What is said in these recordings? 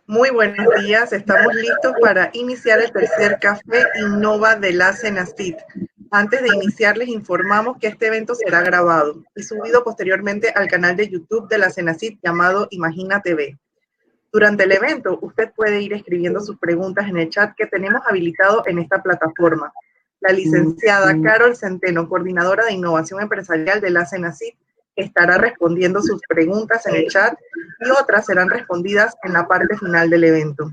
Muy buenos días, estamos listos para iniciar el tercer Café Innova de la CENACIT. Antes de iniciar, les informamos que este evento será grabado y subido posteriormente al canal de YouTube de la CENACIT llamado Imagina TV. Durante el evento, usted puede ir escribiendo sus preguntas en el chat que tenemos habilitado en esta plataforma. La licenciada Carol Centeno, coordinadora de innovación empresarial de la CENACIT, estará respondiendo sus preguntas en el chat y otras serán respondidas en la parte final del evento.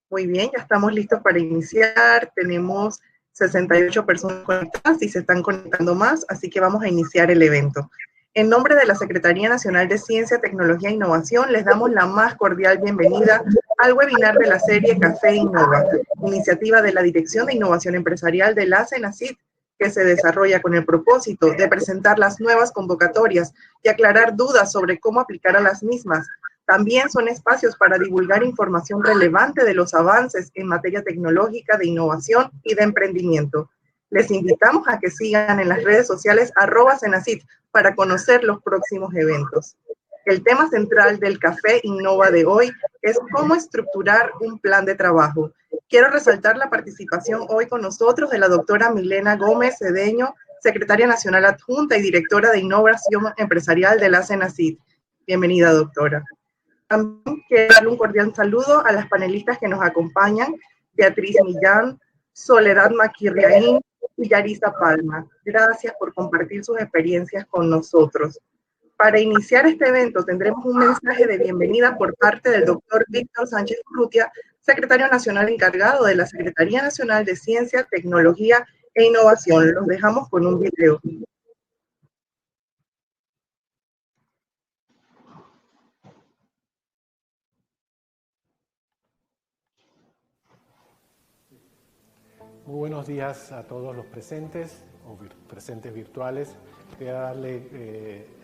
Muy bien, ya estamos listos para iniciar. Tenemos 68 personas conectadas y se están conectando más, así que vamos a iniciar el evento. En nombre de la Secretaría Nacional de Ciencia, Tecnología e Innovación, les damos la más cordial bienvenida al webinar de la serie Café Innova, iniciativa de la Dirección de Innovación Empresarial de la CENACIT, que se desarrolla con el propósito de presentar las nuevas convocatorias y aclarar dudas sobre cómo aplicar a las mismas. También son espacios para divulgar información relevante de los avances en materia tecnológica, de innovación y de emprendimiento. Les invitamos a que sigan en las redes sociales @CENACIT para conocer los próximos eventos. El tema central del Café Innova de hoy es cómo estructurar un plan de trabajo. Quiero resaltar la participación hoy con nosotros de la doctora Milena Gómez Cedeño, secretaria nacional adjunta y directora de innovación empresarial de la CENACIT. Bienvenida, doctora. También quiero darle un cordial saludo a las panelistas que nos acompañan, Beatriz Millán, Soledad Maquirriaín y Yarisa Palma. Gracias por compartir sus experiencias con nosotros. Para iniciar este evento tendremos un mensaje de bienvenida por parte del doctor Víctor Sánchez Urrutia, secretario nacional encargado de la Secretaría Nacional de Ciencia, Tecnología e Innovación. Los dejamos con un video. Muy buenos días a todos los presentes o presentes virtuales. Quería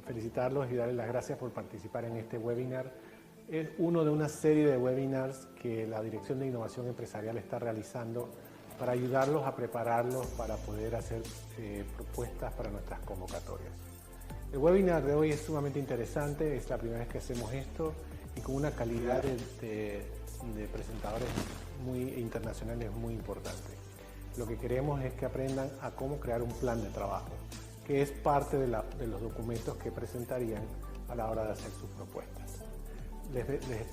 felicitarlos y darles las gracias por participar en este webinar. Es uno de una serie de webinars que la Dirección de Innovación Empresarial está realizando para ayudarlos a prepararlos para poder hacer propuestas para nuestras convocatorias. El webinar de hoy es sumamente interesante, es la primera vez que hacemos esto y con una calidad de presentadores internacionales muy importante. Lo que queremos es que aprendan a cómo crear un plan de trabajo, que es parte de los documentos que presentarían a la hora de hacer sus propuestas. Les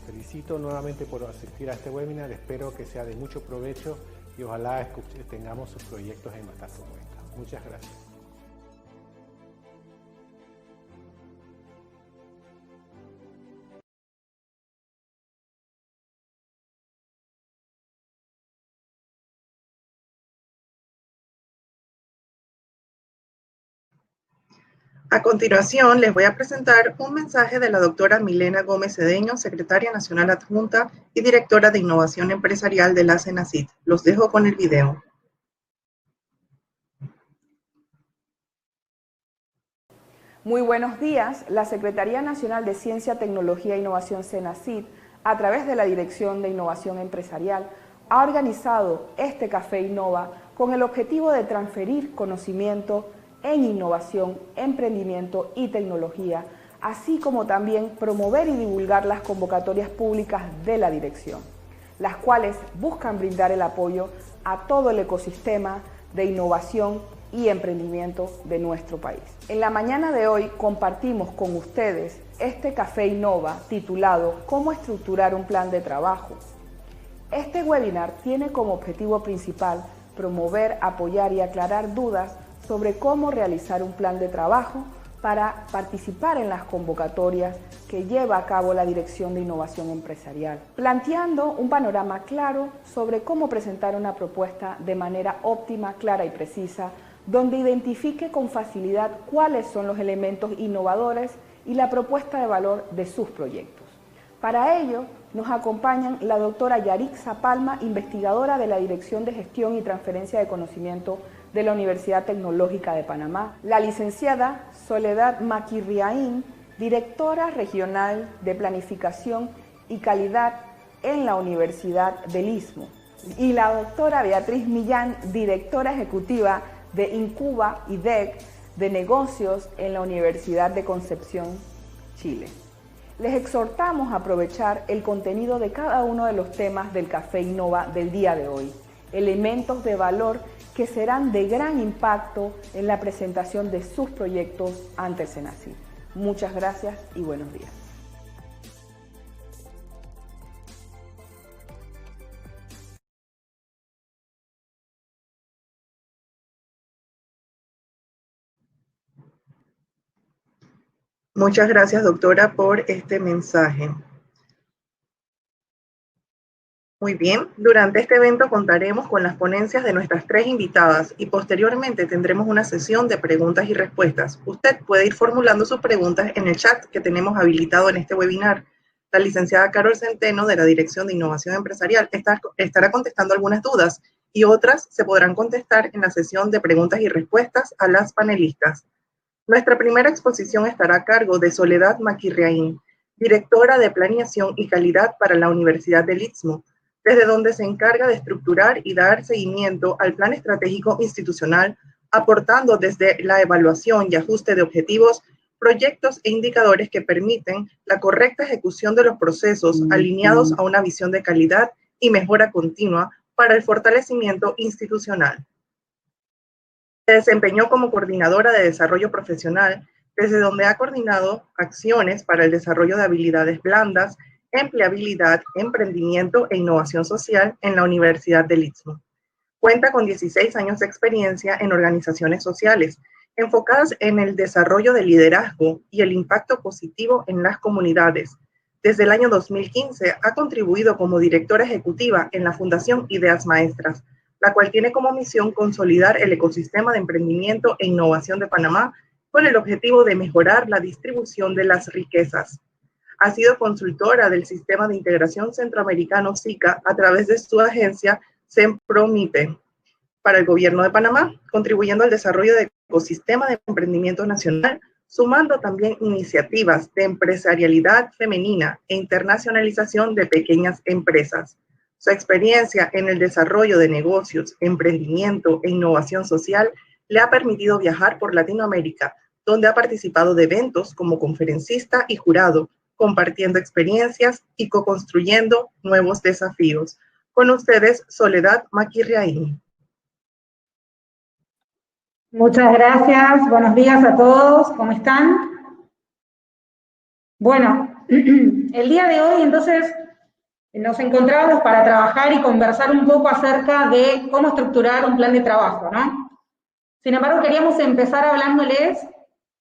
felicito nuevamente por asistir a este webinar, espero que sea de mucho provecho y ojalá tengamos sus proyectos en nuestras propuestas. Muchas gracias. A continuación, les voy a presentar un mensaje de la doctora Milena Gómez Cedeño, secretaria nacional adjunta y directora de innovación empresarial de la CENACIT. Los dejo con el video. Muy buenos días. La Secretaría Nacional de Ciencia, Tecnología e Innovación CENACIT, a través de la Dirección de Innovación Empresarial, ha organizado este Café Innova con el objetivo de transferir conocimiento en innovación, emprendimiento y tecnología, así como también promover y divulgar las convocatorias públicas de la dirección, las cuales buscan brindar el apoyo a todo el ecosistema de innovación y emprendimiento de nuestro país. En la mañana de hoy compartimos con ustedes este Café Innova titulado ¿Cómo estructurar un plan de trabajo? Este webinar tiene como objetivo principal promover, apoyar y aclarar dudas sobre cómo realizar un plan de trabajo para participar en las convocatorias que lleva a cabo la Dirección de Innovación Empresarial, planteando un panorama claro sobre cómo presentar una propuesta de manera óptima, clara y precisa, donde identifique con facilidad cuáles son los elementos innovadores y la propuesta de valor de sus proyectos. Para ello, nos acompañan la doctora Yarisa Palma, investigadora de la Dirección de Gestión y Transferencia de Conocimiento de la Universidad Tecnológica de Panamá, la licenciada Soledad Maquirriaín, directora regional de Planificación y Calidad en la Universidad del Istmo, y la doctora Beatriz Millán, directora ejecutiva de Incuba y DEC de Negocios en la Universidad de Concepción, Chile. Les exhortamos a aprovechar el contenido de cada uno de los temas del Café Innova del día de hoy, elementos de valor que serán de gran impacto en la presentación de sus proyectos ante el Senacid. Muchas gracias y buenos días. Muchas gracias, doctora, por este mensaje. Muy bien, durante este evento contaremos con las ponencias de nuestras 3 invitadas y posteriormente tendremos una sesión de preguntas y respuestas. Usted puede ir formulando sus preguntas en el chat que tenemos habilitado en este webinar. La licenciada Carol Centeno, de la Dirección de Innovación Empresarial, estará contestando algunas dudas y otras se podrán contestar en la sesión de preguntas y respuestas a las panelistas. Nuestra primera exposición estará a cargo de Soledad Maquirriaín, directora de Planeación y Calidad para la Universidad del Istmo, desde donde se encarga de estructurar y dar seguimiento al plan estratégico institucional, aportando desde la evaluación y ajuste de objetivos, proyectos e indicadores que permiten la correcta ejecución de los procesos alineados a una visión de calidad y mejora continua para el fortalecimiento institucional. Se desempeñó como coordinadora de desarrollo profesional, desde donde ha coordinado acciones para el desarrollo de habilidades blandas, empleabilidad, emprendimiento e innovación social en la Universidad del Istmo. Cuenta con 16 años de experiencia en organizaciones sociales, enfocadas en el desarrollo de liderazgo y el impacto positivo en las comunidades. Desde el año 2015 ha contribuido como directora ejecutiva en la Fundación Ideas Maestras, la cual tiene como misión consolidar el ecosistema de emprendimiento e innovación de Panamá con el objetivo de mejorar la distribución de las riquezas. Ha sido consultora del Sistema de Integración Centroamericano SICA a través de su agencia SEMPROMIPE para el Gobierno de Panamá, contribuyendo al desarrollo del ecosistema de emprendimiento nacional, sumando también iniciativas de empresarialidad femenina e internacionalización de pequeñas empresas. Su experiencia en el desarrollo de negocios, emprendimiento e innovación social le ha permitido viajar por Latinoamérica, donde ha participado de eventos como conferencista y jurado, compartiendo experiencias y co-construyendo nuevos desafíos. Con ustedes, Soledad Maquirriaín. Muchas gracias, buenos días a todos, ¿cómo están? Bueno, el día de hoy entonces nos encontramos para trabajar y conversar un poco acerca de cómo estructurar un plan de trabajo, ¿no? Sin embargo, queríamos empezar hablándoles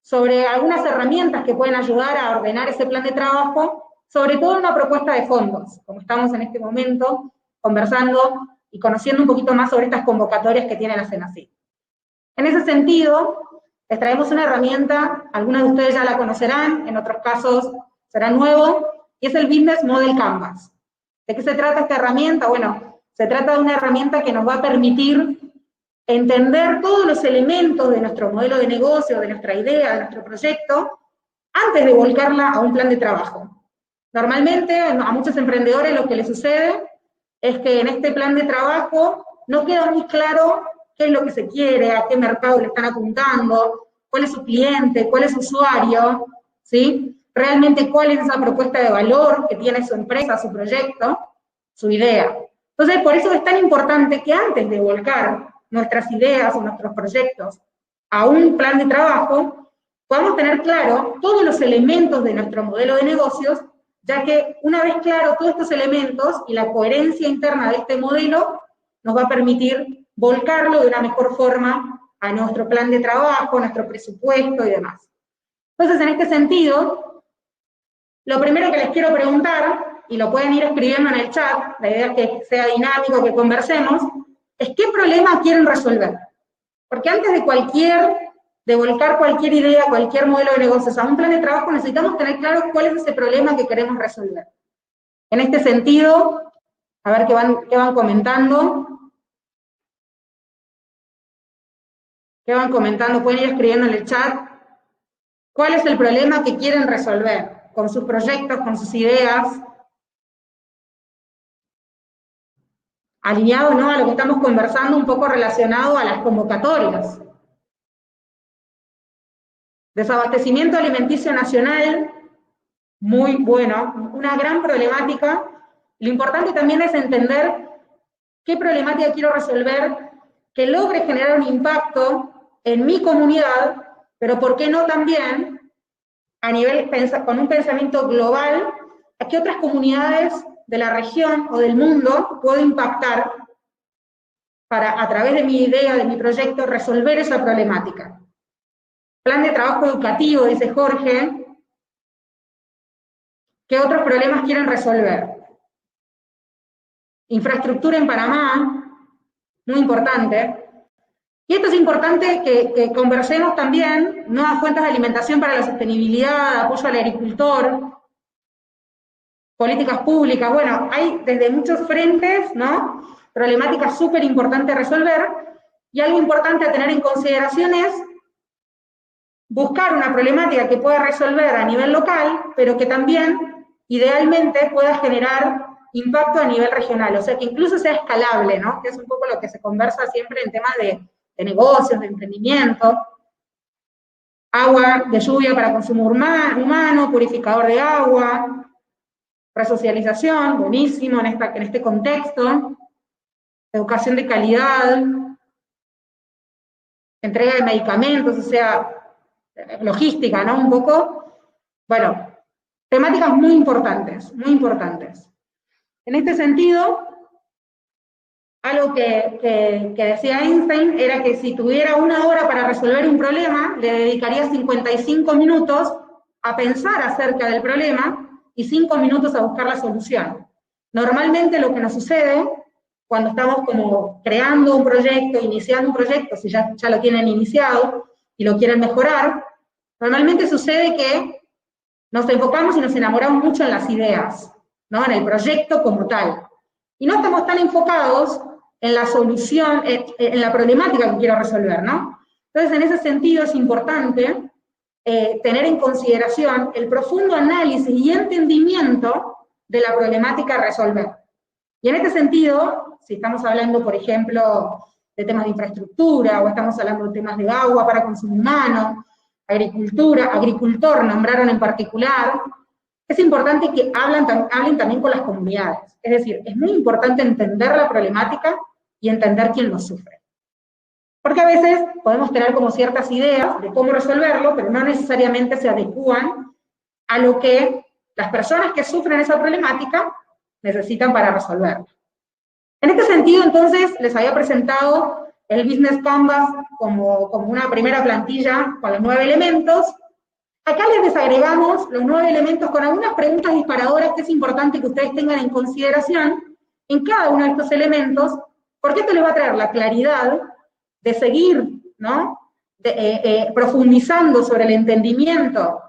sobre algunas herramientas que pueden ayudar a ordenar ese plan de trabajo, sobre todo una propuesta de fondos, como estamos en este momento conversando y conociendo un poquito más sobre estas convocatorias que tiene la Senacid. En ese sentido, les traemos una herramienta, algunos de ustedes ya la conocerán, en otros casos será nuevo, y es el Business Model Canvas. ¿De qué se trata esta herramienta? Bueno, se trata de una herramienta que nos va a permitir entender todos los elementos de nuestro modelo de negocio, de nuestra idea, de nuestro proyecto, antes de volcarla a un plan de trabajo. Normalmente, a muchos emprendedores lo que les sucede es que en este plan de trabajo no queda muy claro qué es lo que se quiere, a qué mercado le están apuntando, cuál es su cliente, cuál es su usuario, ¿sí? Realmente cuál es esa propuesta de valor que tiene su empresa, su proyecto, su idea. Entonces, por eso es tan importante que antes de volcar nuestras ideas o nuestros proyectos a un plan de trabajo, podamos tener claro todos los elementos de nuestro modelo de negocios, ya que una vez claro todos estos elementos y la coherencia interna de este modelo, nos va a permitir volcarlo de una mejor forma a nuestro plan de trabajo, a nuestro presupuesto y demás. Entonces, en este sentido, lo primero que les quiero preguntar, y lo pueden ir escribiendo en el chat, la idea es que sea dinámico, que conversemos, es qué problema quieren resolver. Porque antes de volcar cualquier idea, cualquier modelo de negocios a un plan de trabajo, necesitamos tener claro cuál es ese problema que queremos resolver. En este sentido, a ver qué van comentando. ¿Qué van comentando? Pueden ir escribiendo en el chat cuál es el problema que quieren resolver con sus proyectos, con sus ideas. Alineado, ¿no?, a lo que estamos conversando, un poco relacionado a las convocatorias. Desabastecimiento alimenticio nacional muy bueno, una gran problemática. Lo importante también es entender qué problemática quiero resolver que logre generar un impacto en mi comunidad, pero por qué no también a nivel, con un pensamiento global, a qué otras comunidades de la región o del mundo puedo impactar para, a través de mi idea, de mi proyecto, resolver esa problemática. Plan de trabajo educativo, dice Jorge. ¿Qué otros problemas quieren resolver? Infraestructura en Panamá, muy importante. Y esto es importante que conversemos también, nuevas fuentes de alimentación para la sostenibilidad, apoyo al agricultor, políticas públicas. Bueno, hay desde muchos frentes, ¿no? Problemáticas súper importantes a resolver, y algo importante a tener en consideración es buscar una problemática que pueda resolver a nivel local, pero que también, idealmente, pueda generar impacto a nivel regional, o sea, que incluso sea escalable, ¿no? Que es un poco lo que se conversa siempre en temas de negocios, de emprendimiento. Agua de lluvia para consumo humano, purificador de agua, resocialización, buenísimo en este contexto, educación de calidad, entrega de medicamentos, o sea, logística, ¿no? Un poco, bueno, temáticas muy importantes, muy importantes. En este sentido, algo que decía Einstein era que si tuviera 1 hora para resolver un problema, le dedicaría 55 minutos a pensar acerca del problema y 5 minutos a buscar la solución. Normalmente lo que nos sucede cuando estamos como creando un proyecto, iniciando un proyecto, si ya lo tienen iniciado y lo quieren mejorar, normalmente sucede que nos enfocamos y nos enamoramos mucho en las ideas, ¿no? En el proyecto como tal. Y no estamos tan enfocados en la solución, en la problemática que quiero resolver, ¿no? Entonces, en ese sentido es importante tener en consideración el profundo análisis y entendimiento de la problemática a resolver. Y en este sentido, si estamos hablando, por ejemplo, de temas de infraestructura, o estamos hablando de temas de agua para consumo humano, agricultura, agricultor nombraron en particular, es importante que hablen también con las comunidades. Es decir, es muy importante entender la problemática y entender quién lo sufre. Porque a veces podemos tener como ciertas ideas de cómo resolverlo, pero no necesariamente se adecúan a lo que las personas que sufren esa problemática necesitan para resolverla. En este sentido, entonces, les había presentado el Business Canvas como una primera plantilla con los 9 elementos. Acá les desagregamos los 9 elementos con algunas preguntas disparadoras que es importante que ustedes tengan en consideración en cada uno de estos elementos, porque esto les va a traer la claridad de seguir, ¿no? Profundizando sobre el entendimiento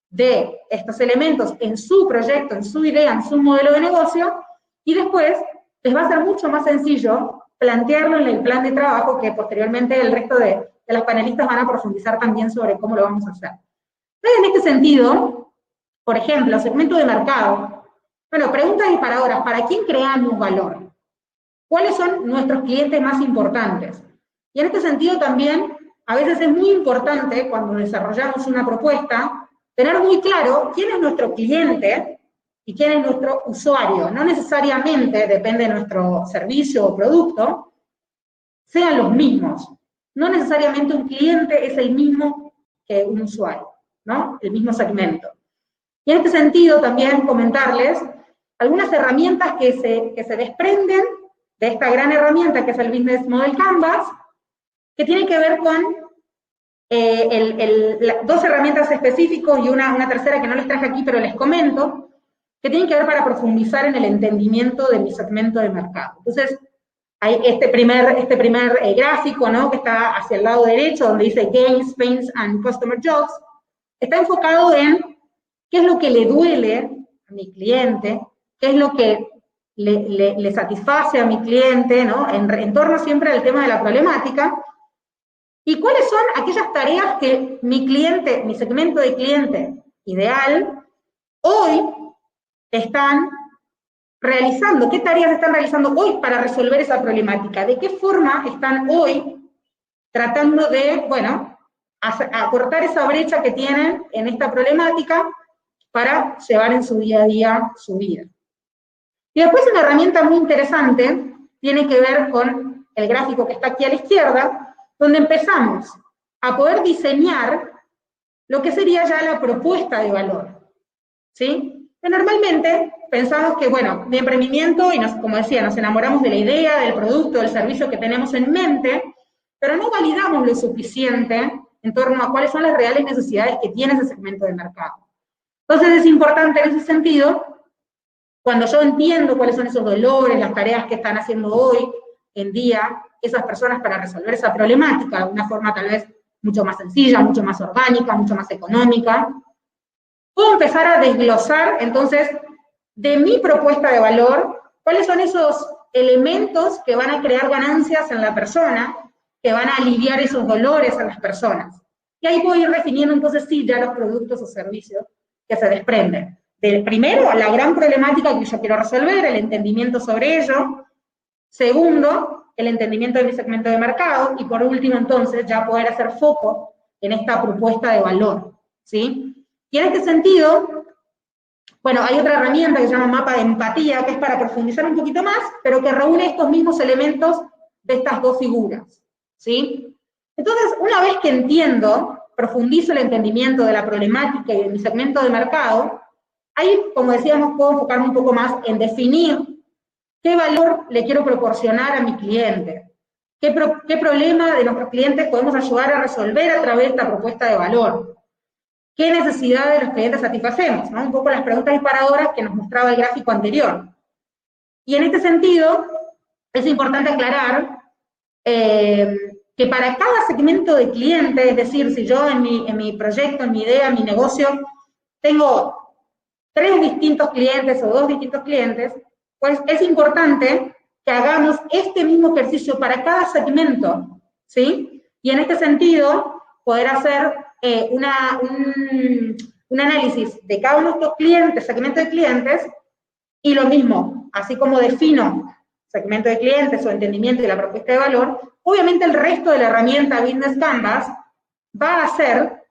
de estos elementos en su proyecto, en su idea, en su modelo de negocio, y después les va a ser mucho más sencillo plantearlo en el plan de trabajo, que posteriormente el resto de los panelistas van a profundizar también sobre cómo lo vamos a hacer. Entonces, en este sentido, por ejemplo, segmento de mercado, bueno, preguntas disparadoras, ¿para quién creamos valor? ¿Cuáles son nuestros clientes más importantes? Y en este sentido también, a veces es muy importante, cuando desarrollamos una propuesta, tener muy claro quién es nuestro cliente y quién es nuestro usuario. No necesariamente, depende de nuestro servicio o producto, sean los mismos. No necesariamente un cliente es el mismo que un usuario, ¿no? El mismo segmento. Y en este sentido también comentarles algunas herramientas que se desprenden de esta gran herramienta que es el Business Model Canvas, que tiene que ver con 2 herramientas específicas y una tercera que no les traje aquí, pero les comento, que tienen que ver para profundizar en el entendimiento de mi segmento de mercado. Entonces, hay este primer gráfico, ¿no? Que está hacia el lado derecho, donde dice Gains, Pains and Customer Jobs, está enfocado en qué es lo que le duele a mi cliente, qué es lo que le satisface a mi cliente, ¿no? En torno siempre al tema de la problemática, y cuáles son aquellas tareas que mi cliente, mi segmento de cliente ideal, hoy están realizando, qué tareas están realizando hoy para resolver esa problemática, de qué forma están hoy tratando de, bueno, acortar esa brecha que tienen en esta problemática, para llevar en su día a día su vida. Y después una herramienta muy interesante tiene que ver con el gráfico que está aquí a la izquierda, donde empezamos a poder diseñar lo que sería ya la propuesta de valor, ¿sí? Que normalmente pensamos que, bueno, de emprendimiento, y como decía, nos enamoramos de la idea, del producto, del servicio que tenemos en mente, pero no validamos lo suficiente en torno a cuáles son las reales necesidades que tiene ese segmento de mercado. Entonces es importante en ese sentido, cuando yo entiendo cuáles son esos dolores, las tareas que están haciendo hoy en día esas personas para resolver esa problemática de una forma tal vez mucho más sencilla, mucho más orgánica, mucho más económica, puedo empezar a desglosar entonces de mi propuesta de valor cuáles son esos elementos que van a crear ganancias en la persona, que van a aliviar esos dolores a las personas. Y ahí puedo ir definiendo entonces sí ya los productos o servicios que se desprenden. Primero, la gran problemática que yo quiero resolver, el entendimiento sobre ello. Segundo, el entendimiento de mi segmento de mercado. Y por último, entonces, ya poder hacer foco en esta propuesta de valor, ¿sí? Y en este sentido, bueno, hay otra herramienta que se llama mapa de empatía, que es para profundizar un poquito más, pero que reúne estos mismos elementos de estas dos figuras, ¿sí? Entonces, una vez que entiendo, profundizo el entendimiento de la problemática y de mi segmento de mercado, ahí, como decíamos, puedo enfocarme un poco más en definir qué valor le quiero proporcionar a mi cliente, qué problema de nuestros clientes podemos ayudar a resolver a través de esta propuesta de valor, qué necesidad de los clientes satisfacemos, ¿no? Un poco las preguntas disparadoras que nos mostraba el gráfico anterior. Y en este sentido, es importante aclarar que para cada segmento de cliente, es decir, si yo en mi proyecto, en mi idea, en mi negocio, tengo 3 distintos clientes o 2 distintos clientes, pues es importante que hagamos este mismo ejercicio para cada segmento, ¿sí? Y en este sentido, poder hacer un análisis de cada uno de estos clientes, segmento de clientes, y lo mismo, así como defino segmento de clientes o entendimiento de la propuesta de valor, obviamente el resto de la herramienta Business Canvas va a ser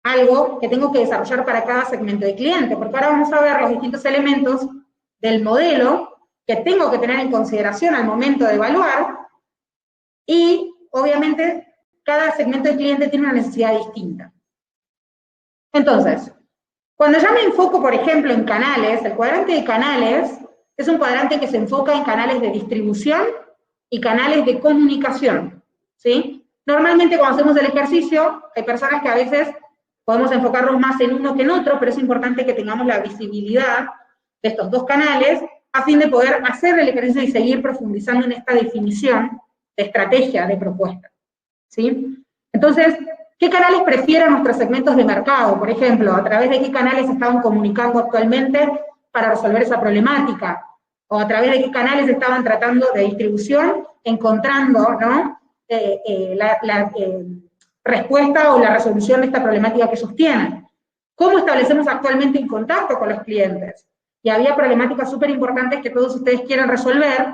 algo que tengo que desarrollar para cada segmento de cliente, porque ahora vamos a ver los distintos elementos del modelo que tengo que tener en consideración al momento de evaluar, y obviamente cada segmento de cliente tiene una necesidad distinta. Entonces, cuando ya me enfoco, por ejemplo, en canales, el cuadrante de canales es un cuadrante que se enfoca en canales de distribución y canales de comunicación, ¿sí? Normalmente cuando hacemos el ejercicio, hay personas que a veces podemos enfocarnos más en uno que en otro, pero es importante que tengamos la visibilidad de estos dos canales a fin de poder hacer el ejercicio y seguir profundizando en esta definición de estrategia de propuesta, ¿sí? Entonces, ¿qué canales prefieren nuestros segmentos de mercado? Por ejemplo, ¿a través de qué canales estaban comunicando actualmente para resolver esa problemática? ¿O a través de qué canales estaban tratando de distribución, encontrando, ¿no? la respuesta o la resolución de esta problemática que sostienen? ¿Cómo establecemos actualmente un contacto con los clientes? Y había problemáticas súper importantes que todos ustedes quieren resolver,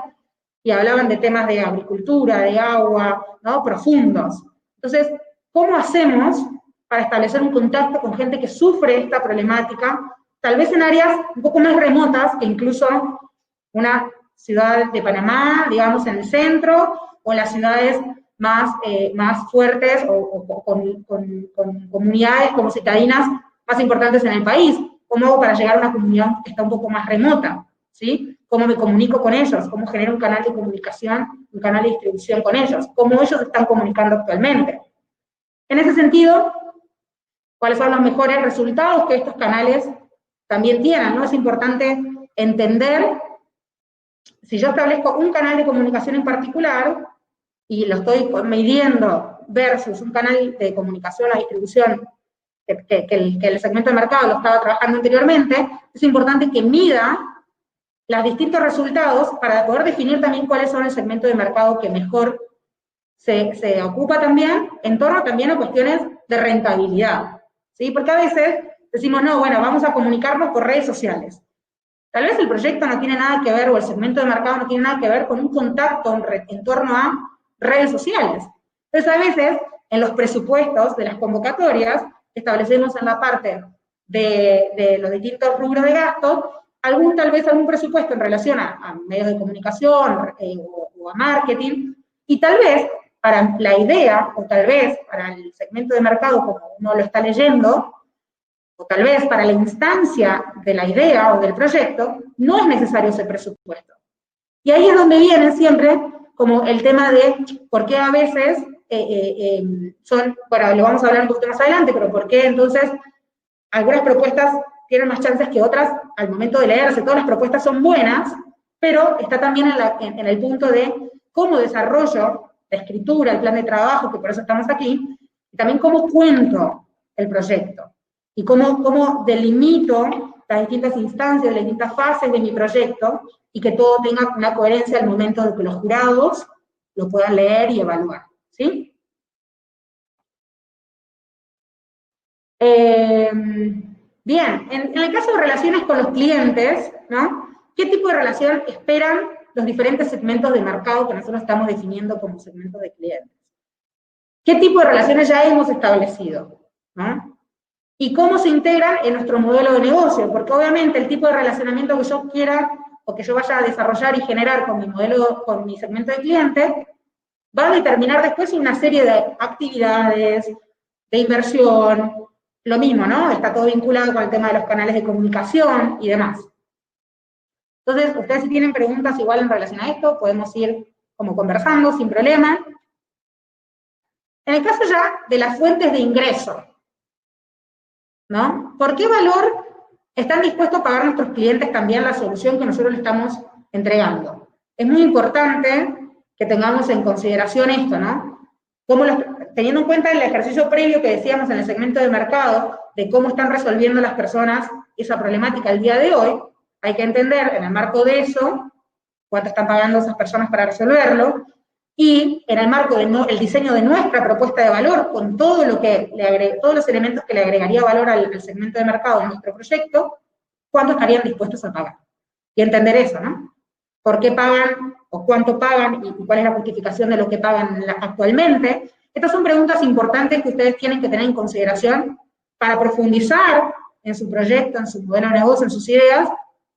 y hablaban de temas de agricultura, de agua, ¿no? Profundos. Entonces, ¿cómo hacemos para establecer un contacto con gente que sufre esta problemática, tal vez en áreas un poco más remotas que incluso una ciudad de Panamá, digamos, en el centro, o en las ciudades más fuertes o con comunidades como citadinas más importantes en el país? ¿Cómo hago para llegar a una comunidad que está un poco más remota? ¿Sí? ¿Cómo me comunico con ellos? ¿Cómo genero un canal de comunicación, un canal de distribución con ellos? ¿Cómo ellos están comunicando actualmente? En ese sentido, ¿cuáles son los mejores resultados que estos canales también tienen, ¿no? Es importante entender, si yo establezco un canal de comunicación en particular, y lo estoy midiendo versus un canal de comunicación o distribución que el segmento de mercado lo estaba trabajando anteriormente, es importante que mida los distintos resultados para poder definir también cuáles son el segmento de mercado que mejor se ocupa también, en torno también a cuestiones de rentabilidad, ¿sí? Porque a veces decimos, no, bueno, vamos a comunicarnos por redes sociales. Tal vez el proyecto no tiene nada que ver, o el segmento de mercado no tiene nada que ver con un contacto en torno a redes sociales. Entonces, a veces, en los presupuestos de las convocatorias, establecemos en la parte de los distintos rubros de gasto, tal vez algún presupuesto en relación a medios de comunicación o a marketing, y tal vez para la idea, o tal vez para el segmento de mercado como uno lo está leyendo, o tal vez para la instancia de la idea o del proyecto, no es necesario ese presupuesto. Y ahí es donde viene siempre como el tema de por qué a veces bueno, lo vamos a hablar un poquito más adelante, pero por qué entonces algunas propuestas tienen más chances que otras al momento de leerse. Todas las propuestas son buenas, pero está también en el punto de cómo desarrollo la escritura, el plan de trabajo, que por eso estamos aquí, y también cómo cuento el proyecto, y cómo delimito las distintas instancias, las distintas fases de mi proyecto, y que todo tenga una coherencia al momento de que los jurados lo puedan leer y evaluar, ¿sí? Bien, en el caso de relaciones con los clientes, ¿no? ¿Qué tipo de relación esperan los diferentes segmentos de mercado que nosotros estamos definiendo como segmentos de clientes? ¿Qué tipo de relaciones ya hemos establecido? ¿No? ¿Y cómo se integran en nuestro modelo de negocio? Porque obviamente el tipo de relacionamiento que yo quiera o que yo vaya a desarrollar y generar con mi modelo, con mi segmento de clientes, va a determinar después una serie de actividades, de inversión, lo mismo, ¿no? Está todo vinculado con el tema de los canales de comunicación y demás. Entonces, ustedes si tienen preguntas igual en relación a esto, podemos ir como conversando sin problema. En el caso ya de las fuentes de ingreso, ¿no? ¿Por qué valor están dispuestos a pagar nuestros clientes también la solución que nosotros le estamos entregando? Es muy importante que tengamos en consideración esto, ¿no? Teniendo en cuenta el ejercicio previo que decíamos en el segmento de mercado, de cómo están resolviendo las personas esa problemática al día de hoy, hay que entender en el marco de eso, cuánto están pagando esas personas para resolverlo, y en el marco del diseño de nuestra propuesta de valor, con todo lo que todos los elementos que le agregaría valor al segmento de mercado de nuestro proyecto, cuánto estarían dispuestos a pagar. Y entender eso, ¿no? ¿Por qué pagan o cuánto pagan y cuál es la justificación de lo que pagan actualmente? Estas son preguntas importantes que ustedes tienen que tener en consideración para profundizar en su proyecto, en su modelo de negocio, en sus ideas,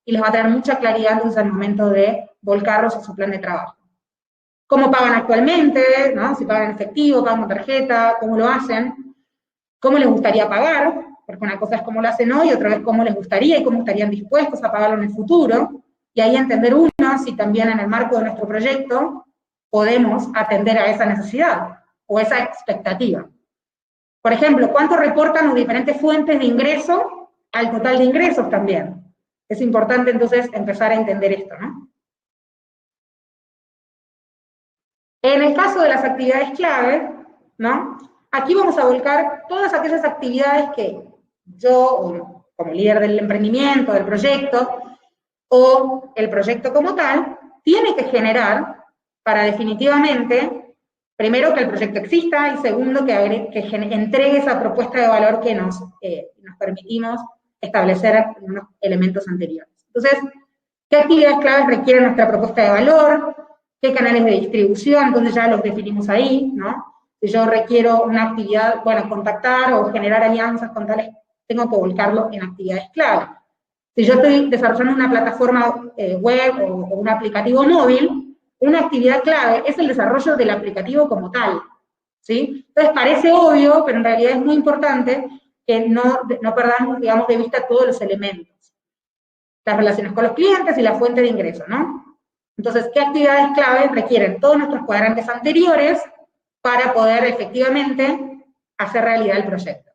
y les va a traer mucha claridad entonces al momento de volcarlos a su plan de trabajo. ¿Cómo pagan actualmente? ¿No? Si pagan en efectivo, pagan con tarjeta, ¿cómo lo hacen? ¿Cómo les gustaría pagar? Porque una cosa es cómo lo hacen hoy, otra vez cómo les gustaría y cómo estarían dispuestos a pagarlo en el futuro. Y ahí entender si también en el marco de nuestro proyecto podemos atender a esa necesidad o esa expectativa. Por ejemplo, ¿cuánto reportan las diferentes fuentes de ingreso al total de ingresos también? Es importante entonces empezar a entender esto, ¿no? En el caso de las actividades clave, ¿no? Aquí vamos a volcar todas aquellas actividades que yo, como líder del emprendimiento, del proyecto, o el proyecto como tal, tiene que generar para definitivamente, primero, que el proyecto exista, y segundo, que entregue esa propuesta de valor que nos permitimos establecer en unos elementos anteriores. Entonces, ¿qué actividades claves requiere nuestra propuesta de valor? ¿Qué canales de distribución? Entonces ya los definimos ahí, ¿no? Si yo requiero una actividad, bueno, contactar o generar alianzas con tales, tengo que volcarlo en actividades clave. Si yo estoy desarrollando una plataforma web o un aplicativo móvil, una actividad clave es el desarrollo del aplicativo como tal, ¿sí? Entonces parece obvio, pero en realidad es muy importante que no perdamos, digamos, de vista todos los elementos. Las relaciones con los clientes y la fuente de ingreso, ¿no? Entonces, ¿qué actividades clave requieren todos nuestros cuadrantes anteriores para poder efectivamente hacer realidad el proyecto?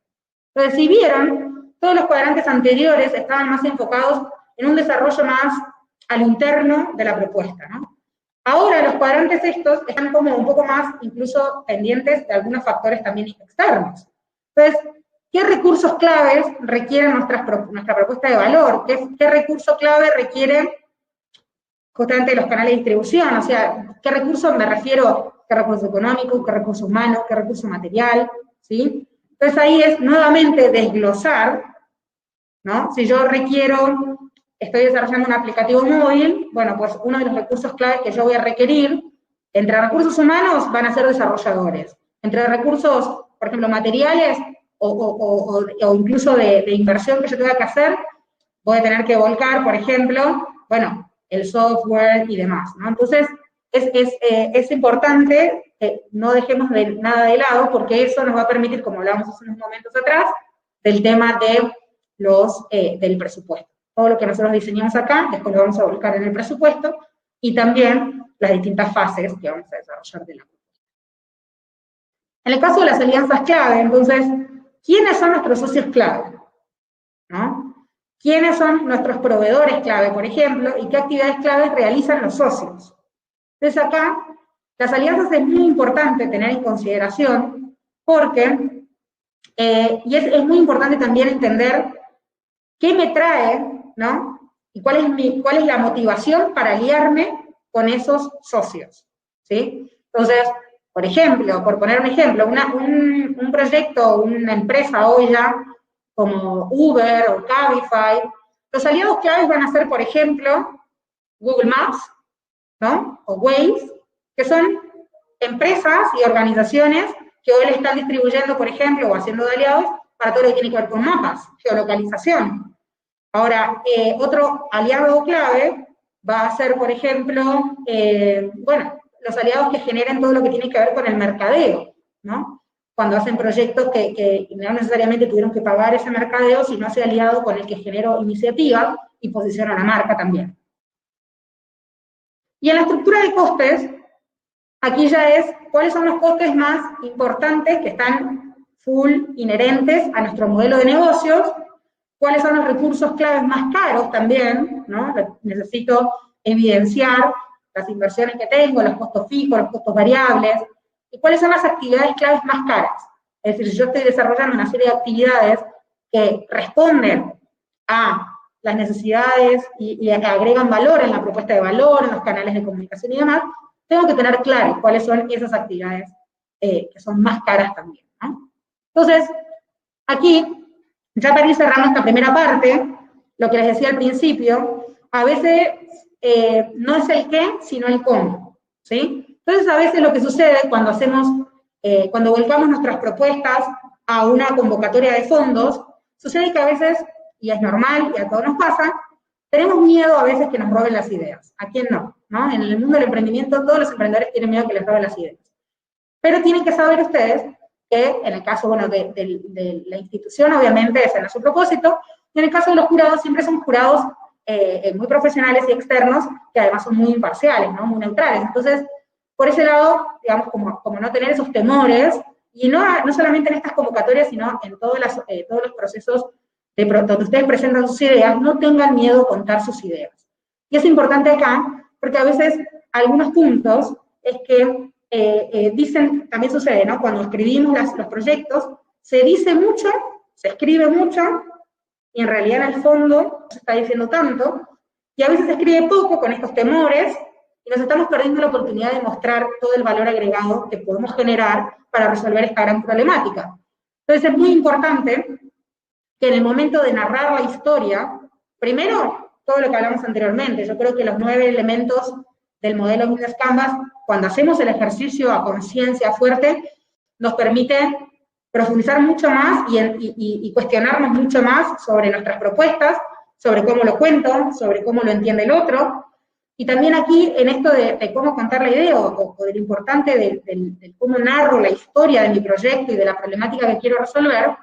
Entonces, si vieron, todos los cuadrantes anteriores estaban más enfocados en un desarrollo más al interno de la propuesta, ¿no? Ahora los cuadrantes estos están como un poco más incluso pendientes de algunos factores también externos. Entonces, ¿qué recursos claves requieren nuestra propuesta de valor? ¿Qué recurso clave requiere justamente los canales de distribución? O sea, ¿qué recursos me refiero? ¿Qué recurso económico? ¿Qué recurso humano? ¿Qué recurso material? ¿Sí? Entonces ahí es nuevamente desglosar, ¿no? Si yo estoy desarrollando un aplicativo móvil, bueno, pues uno de los recursos claves que yo voy a requerir, entre recursos humanos van a ser desarrolladores. Entre recursos, por ejemplo, materiales, o incluso de inversión que yo tenga que hacer, voy a tener que volcar, por ejemplo, bueno, el software y demás, ¿no? Entonces, es importante que no dejemos nada de lado, porque eso nos va a permitir, como hablábamos hace unos momentos atrás, del tema de del presupuesto. Todo lo que nosotros diseñamos acá, después lo vamos a volcar en el presupuesto, y también las distintas fases que vamos a desarrollar de la propuesta. En el caso de las alianzas clave, entonces, ¿quiénes son nuestros socios clave? ¿No? ¿Quiénes son nuestros proveedores clave, por ejemplo, y qué actividades claves realizan los socios? Entonces acá, las alianzas es muy importante tener en consideración, porque, y es muy importante también entender qué me trae, ¿no? Y cuál es la motivación para aliarme con esos socios, ¿sí? Entonces, por ejemplo, por poner un ejemplo, un proyecto, una empresa hoy ya, como Uber o Cabify, los aliados claves van a ser, por ejemplo, Google Maps, ¿no? O Waze, que son empresas y organizaciones que hoy le están distribuyendo, por ejemplo, o haciendo de aliados para todo lo que tiene que ver con mapas, geolocalización. Ahora, otro aliado clave va a ser, por ejemplo, bueno, los aliados que generen todo lo que tiene que ver con el mercadeo, ¿no? Cuando hacen proyectos que no necesariamente tuvieron que pagar ese mercadeo, sino ese aliado con el que generó iniciativa y posiciona la marca también. Y en la estructura de costes, aquí ya es cuáles son los costes más importantes que están full inherentes a nuestro modelo de negocios, cuáles son los recursos claves más caros también, ¿no? Necesito evidenciar las inversiones que tengo, los costos fijos, los costos variables, y cuáles son las actividades claves más caras. Es decir, si yo estoy desarrollando una serie de actividades que responden a las necesidades y agregan valor en la propuesta de valor, en los canales de comunicación y demás, tengo que tener claro cuáles son esas actividades que son más caras también, ¿no? Entonces, aquí, ya para ir cerrando esta primera parte, lo que les decía al principio, a veces no es el qué, sino el cómo, ¿sí? Entonces, a veces lo que sucede cuando cuando volcamos nuestras propuestas a una convocatoria de fondos, sucede que a veces, y es normal, y a todos nos pasa, tenemos miedo a veces que nos roben las ideas. ¿A quién no? ¿No? En el mundo del emprendimiento, todos los emprendedores tienen miedo que les roben las ideas. Pero tienen que saber ustedes que en el caso, bueno, de la institución, obviamente, ese no es su propósito, y en el caso de los jurados, siempre son jurados muy profesionales y externos, que además son muy imparciales, ¿no? Muy neutrales. Entonces, por ese lado, digamos, como no tener esos temores, y no solamente en estas convocatorias, sino en todos los procesos donde ustedes presentan sus ideas, no tengan miedo a contar sus ideas. Y es importante acá, porque a veces algunos puntos es que dicen, también sucede, ¿no? Cuando escribimos los proyectos, se dice mucho, se escribe mucho, y en realidad en el fondo no se está diciendo tanto, y a veces se escribe poco con estos temores, y nos estamos perdiendo la oportunidad de mostrar todo el valor agregado que podemos generar para resolver esta gran problemática. Entonces es muy importante que en el momento de narrar la historia, primero, todo lo que hablamos anteriormente, yo creo que los 9 elementos del modelo Business Canvas, cuando hacemos el ejercicio a conciencia fuerte, nos permite profundizar mucho más y cuestionarnos mucho más sobre nuestras propuestas, sobre cómo lo cuento, sobre cómo lo entiende el otro, y también aquí, en esto de cómo contar la idea, o de lo importante de cómo narro la historia de mi proyecto y de la problemática que quiero resolver,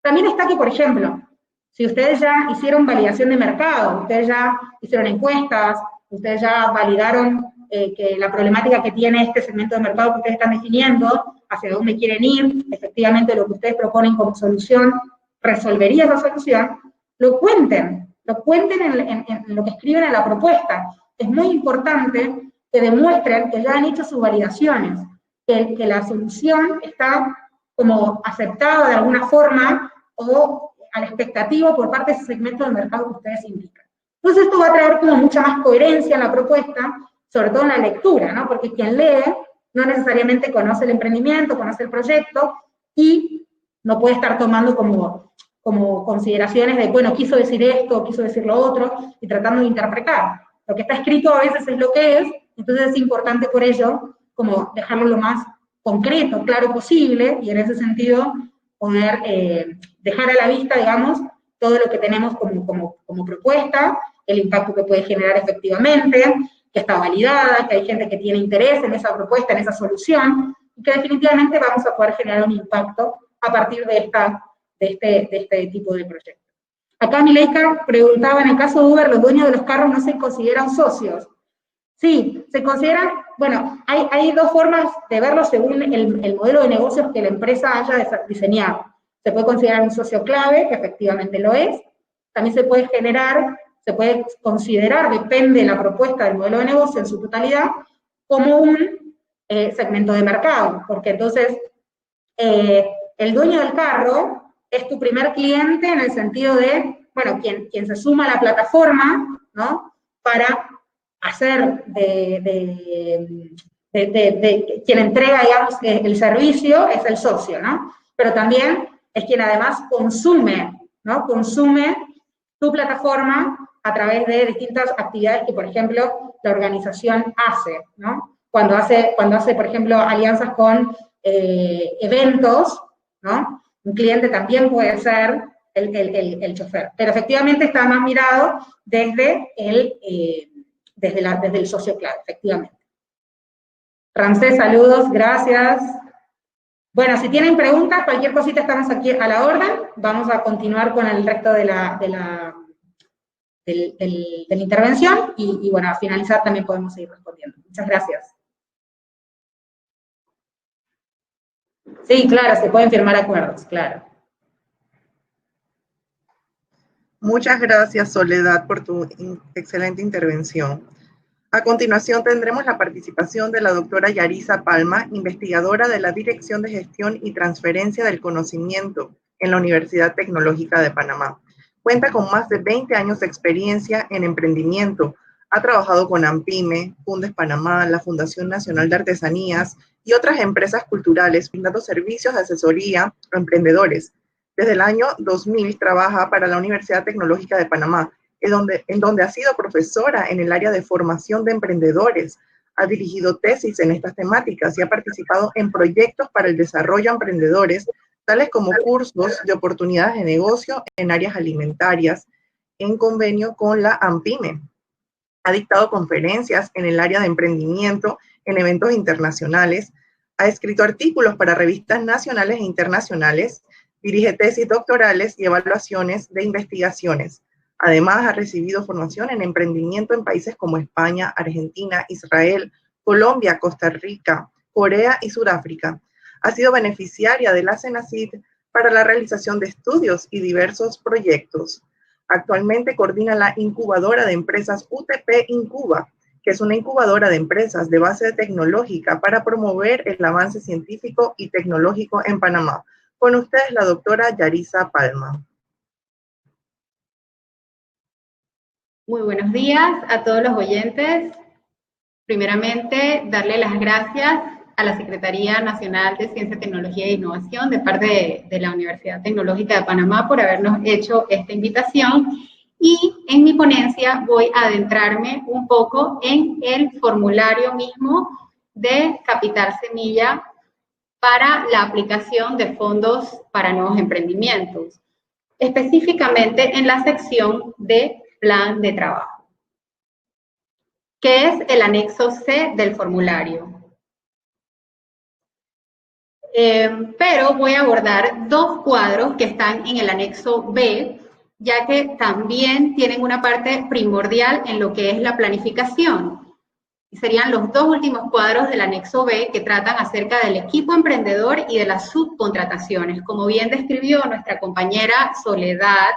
también está que, por ejemplo, si ustedes ya hicieron validación de mercado, ustedes ya hicieron encuestas, ustedes ya validaron que la problemática que tiene este segmento de mercado que ustedes están definiendo, hacia dónde quieren ir, efectivamente lo que ustedes proponen como solución, resolvería esa solución, lo cuenten en lo que escriben en la propuesta. Es muy importante que demuestren que ya han hecho sus validaciones, que la solución está como aceptada de alguna forma o a la expectativa por parte de ese segmento del mercado que ustedes indican. Entonces esto va a traer como mucha más coherencia en la propuesta, sobre todo en la lectura, ¿no? Porque quien lee no necesariamente conoce el emprendimiento, conoce el proyecto, y no puede estar tomando como consideraciones de, bueno, quiso decir esto, quiso decir lo otro, y tratando de interpretar. Lo que está escrito a veces es lo que es, entonces es importante por ello como dejarlo lo más concreto, claro posible, y en ese sentido poder dejar a la vista, digamos, todo lo que tenemos como propuesta, el impacto que puede generar efectivamente, que está validada, que hay gente que tiene interés en esa propuesta, en esa solución, y que definitivamente vamos a poder generar un impacto a partir de este tipo de proyectos. Acá Mileika preguntaba, en el caso de Uber, ¿los dueños de los carros no se consideran socios? Sí, se consideran, bueno, hay dos formas de verlo según el modelo de negocios que la empresa haya diseñado. Se puede considerar un socio clave, que efectivamente lo es. También se puede considerar, depende de la propuesta del modelo de negocio en su totalidad, como un segmento de mercado, porque entonces el dueño del carro es tu primer cliente en el sentido de, bueno, quien se suma a la plataforma, ¿no? Para hacer quien entrega, digamos, el servicio es el socio, ¿no? Pero también es quien además consume, ¿no? Consume tu plataforma a través de distintas actividades que, por ejemplo, la organización hace, ¿no? Cuando hace, por ejemplo, alianzas con eventos, ¿no? Un cliente también puede ser el chofer, pero efectivamente está más mirado desde el socio clave, efectivamente. Ramsés, saludos, gracias. Bueno, si tienen preguntas, cualquier cosita estamos aquí a la orden. Vamos a continuar con el resto de la intervención y bueno, a finalizar también podemos seguir respondiendo. Muchas gracias. Sí, claro, se pueden firmar acuerdos, claro. Muchas gracias, Soledad, por tu excelente intervención. A continuación tendremos la participación de la doctora Yarisa Palma, investigadora de la Dirección de Gestión y Transferencia del Conocimiento en la Universidad Tecnológica de Panamá. Cuenta con más de 20 años de experiencia en emprendimiento. Ha trabajado con AMPYME, Fundes Panamá, la Fundación Nacional de Artesanías y otras empresas culturales, brindando servicios de asesoría a emprendedores. Desde el año 2000 trabaja para la Universidad Tecnológica de Panamá, en donde ha sido profesora en el área de formación de emprendedores. Ha dirigido tesis en estas temáticas y ha participado en proyectos para el desarrollo de emprendedores, tales como cursos de oportunidades de negocio en áreas alimentarias, en convenio con la AMPYME. Ha dictado conferencias en el área de emprendimiento en eventos internacionales, ha escrito artículos para revistas nacionales e internacionales, dirige tesis doctorales y evaluaciones de investigaciones. Además, ha recibido formación en emprendimiento en países como España, Argentina, Israel, Colombia, Costa Rica, Corea y Sudáfrica. Ha sido beneficiaria de la CENACIT para la realización de estudios y diversos proyectos. Actualmente coordina la incubadora de empresas UTP Incuba, que es una incubadora de empresas de base tecnológica para promover el avance científico y tecnológico en Panamá. Con ustedes la doctora Yarisa Palma. Muy buenos días a todos los oyentes. Primeramente, darle las gracias a la Secretaría Nacional de Ciencia, Tecnología e Innovación de parte de la Universidad Tecnológica de Panamá por habernos hecho esta invitación. Y en mi ponencia voy a adentrarme un poco en el formulario mismo de Capital Semilla para la aplicación de fondos para nuevos emprendimientos, específicamente en la sección de plan de trabajo, que es el anexo C del formulario. Pero voy a abordar dos cuadros que están en el anexo B, ya que también tienen una parte primordial en lo que es la planificación. Y serían los dos últimos cuadros del anexo B que tratan acerca del equipo emprendedor y de las subcontrataciones. Como bien describió nuestra compañera Soledad,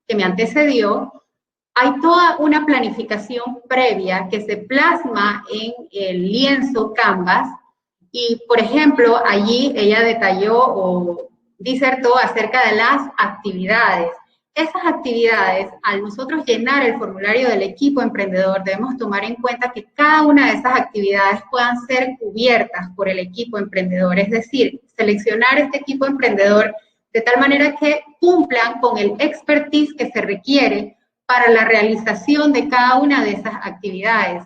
que me antecedió, hay toda una planificación previa que se plasma en el lienzo Canvas y, por ejemplo, allí ella detalló o disertó acerca de las actividades. Esas actividades, al nosotros llenar el formulario del equipo emprendedor, debemos tomar en cuenta que cada una de esas actividades puedan ser cubiertas por el equipo emprendedor, es decir, seleccionar este equipo emprendedor de tal manera que cumplan con el expertise que se requiere para la realización de cada una de esas actividades.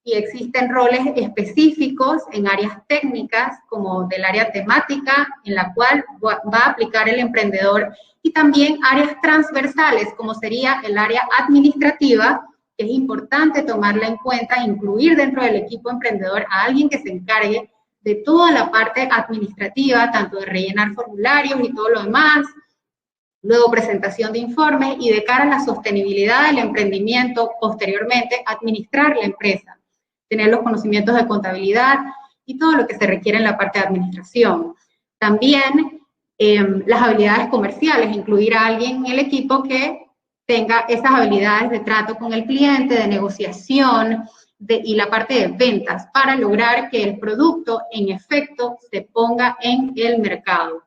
y existen roles específicos en áreas técnicas como del área temática en la cual va a aplicar el emprendedor y también áreas transversales como sería el área administrativa, que es importante tomarla en cuenta, incluir dentro del equipo emprendedor a alguien que se encargue de toda la parte administrativa, tanto de rellenar formularios y todo lo demás, luego presentación de informes y de cara a la sostenibilidad del emprendimiento, posteriormente administrar la empresa, tener los conocimientos de contabilidad y todo lo que se requiere en la parte de administración. También las habilidades comerciales, incluir a alguien en el equipo que tenga esas habilidades de trato con el cliente, de negociación y la parte de ventas para lograr que el producto en efecto se ponga en el mercado.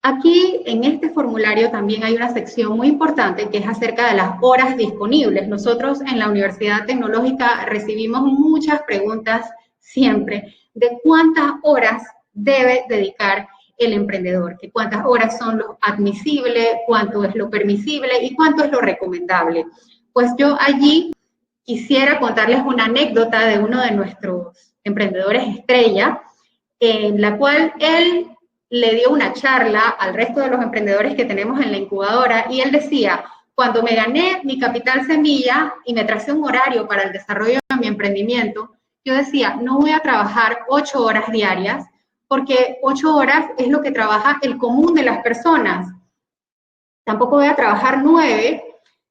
Aquí en este formulario también hay una sección muy importante que es acerca de las horas disponibles. Nosotros en la Universidad Tecnológica recibimos muchas preguntas siempre de cuántas horas debe dedicar el emprendedor, que cuántas horas son lo admisible, cuánto es lo permisible y cuánto es lo recomendable. Pues yo allí quisiera contarles una anécdota de uno de nuestros emprendedores estrella, en la cual él le dio una charla al resto de los emprendedores que tenemos en la incubadora y él decía, cuando me gané mi capital semilla y me tracé un horario para el desarrollo de mi emprendimiento, yo decía, no voy a trabajar 8 horas diarias, porque 8 horas es lo que trabaja el común de las personas. Tampoco voy a trabajar 9,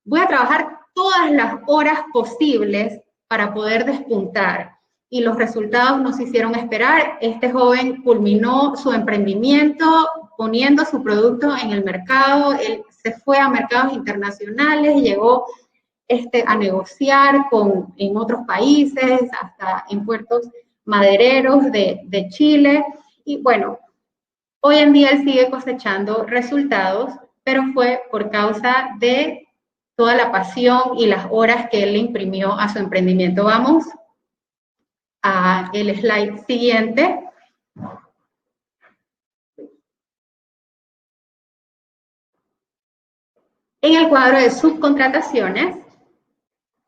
voy a trabajar todas las horas posibles para poder despuntar. Y los resultados nos hicieron esperar. Este joven culminó su emprendimiento poniendo su producto en el mercado, él se fue a mercados internacionales, llegó a negociar en otros países, hasta en puertos madereros de Chile. Y bueno, hoy en día él sigue cosechando resultados, pero fue por causa de toda la pasión y las horas que él le imprimió a su emprendimiento. Vamos a el slide siguiente. En el cuadro de subcontrataciones,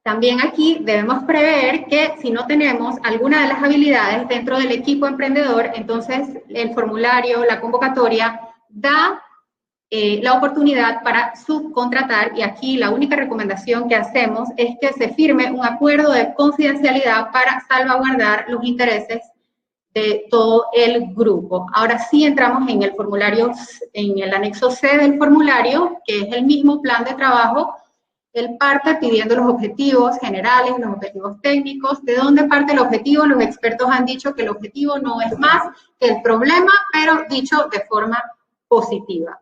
también aquí debemos prever que si no tenemos alguna de las habilidades dentro del equipo emprendedor, entonces el formulario, la convocatoria, da la oportunidad para subcontratar, y aquí la única recomendación que hacemos es que se firme un acuerdo de confidencialidad para salvaguardar los intereses de todo el grupo. Ahora sí entramos en el formulario, en el anexo C del formulario, que es el mismo plan de trabajo. Él parte pidiendo los objetivos generales, los objetivos técnicos. ¿De dónde parte el objetivo? Los expertos han dicho que el objetivo no es más que el problema, pero dicho de forma positiva.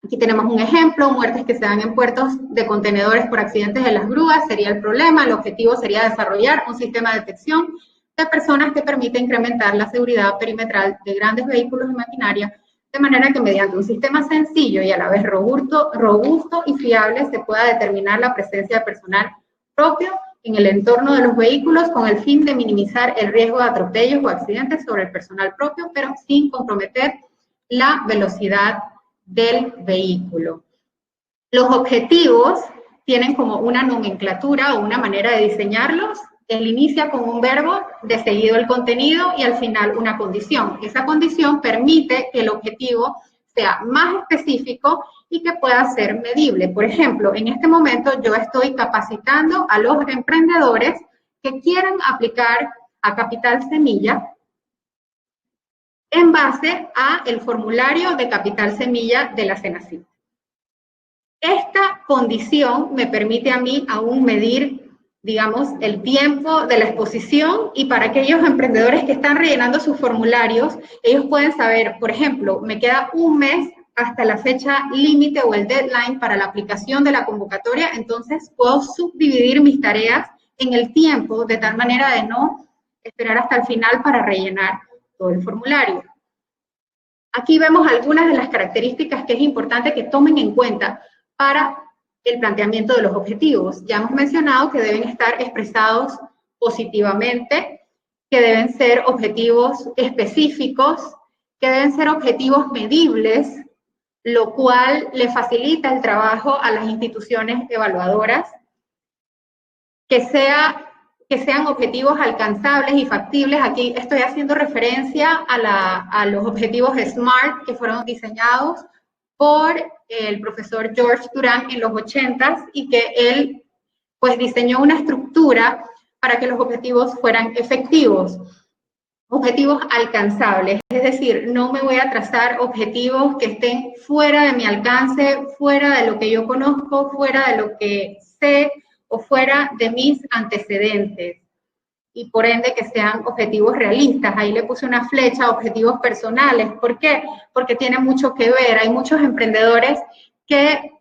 Aquí tenemos un ejemplo, muertes que se dan en puertos de contenedores por accidentes de las grúas, sería el problema. El objetivo sería desarrollar un sistema de detección de personas que permite incrementar la seguridad perimetral de grandes vehículos y maquinaria, de manera que mediante un sistema sencillo y a la vez robusto y fiable se pueda determinar la presencia de personal propio en el entorno de los vehículos con el fin de minimizar el riesgo de atropellos o accidentes sobre el personal propio, pero sin comprometer la velocidad del vehículo. Los objetivos tienen como una nomenclatura o una manera de diseñarlos. Él inicia con un verbo, de seguido el contenido y al final una condición. Esa condición permite que el objetivo sea más específico y que pueda ser medible. Por ejemplo, en este momento yo estoy capacitando a los emprendedores que quieran aplicar a Capital Semilla en base a el formulario de Capital Semilla de la Senacid. Esta condición me permite a mí aún medir, digamos, el tiempo de la exposición, y para aquellos emprendedores que están rellenando sus formularios, ellos pueden saber, por ejemplo, me queda un mes hasta la fecha límite o el deadline para la aplicación de la convocatoria, entonces puedo subdividir mis tareas en el tiempo de tal manera de no esperar hasta el final para rellenar todo el formulario. Aquí vemos algunas de las características que es importante que tomen en cuenta para el planteamiento de los objetivos. Ya hemos mencionado que deben estar expresados positivamente, que deben ser objetivos específicos, que deben ser objetivos medibles, lo cual le facilita el trabajo a las instituciones evaluadoras, que sea que sean objetivos alcanzables y factibles. Aquí estoy haciendo referencia a los objetivos SMART que fueron diseñados por el profesor George Durán en los 80s y que él pues diseñó una estructura para que los objetivos fueran efectivos. Objetivos alcanzables, es decir, no me voy a trazar objetivos que estén fuera de mi alcance, fuera de lo que yo conozco, fuera de lo que sé o fuera de mis antecedentes. Y por ende que sean objetivos realistas. Ahí le puse una flecha, objetivos personales. ¿Por qué? Porque tiene mucho que ver. Hay muchos emprendedores que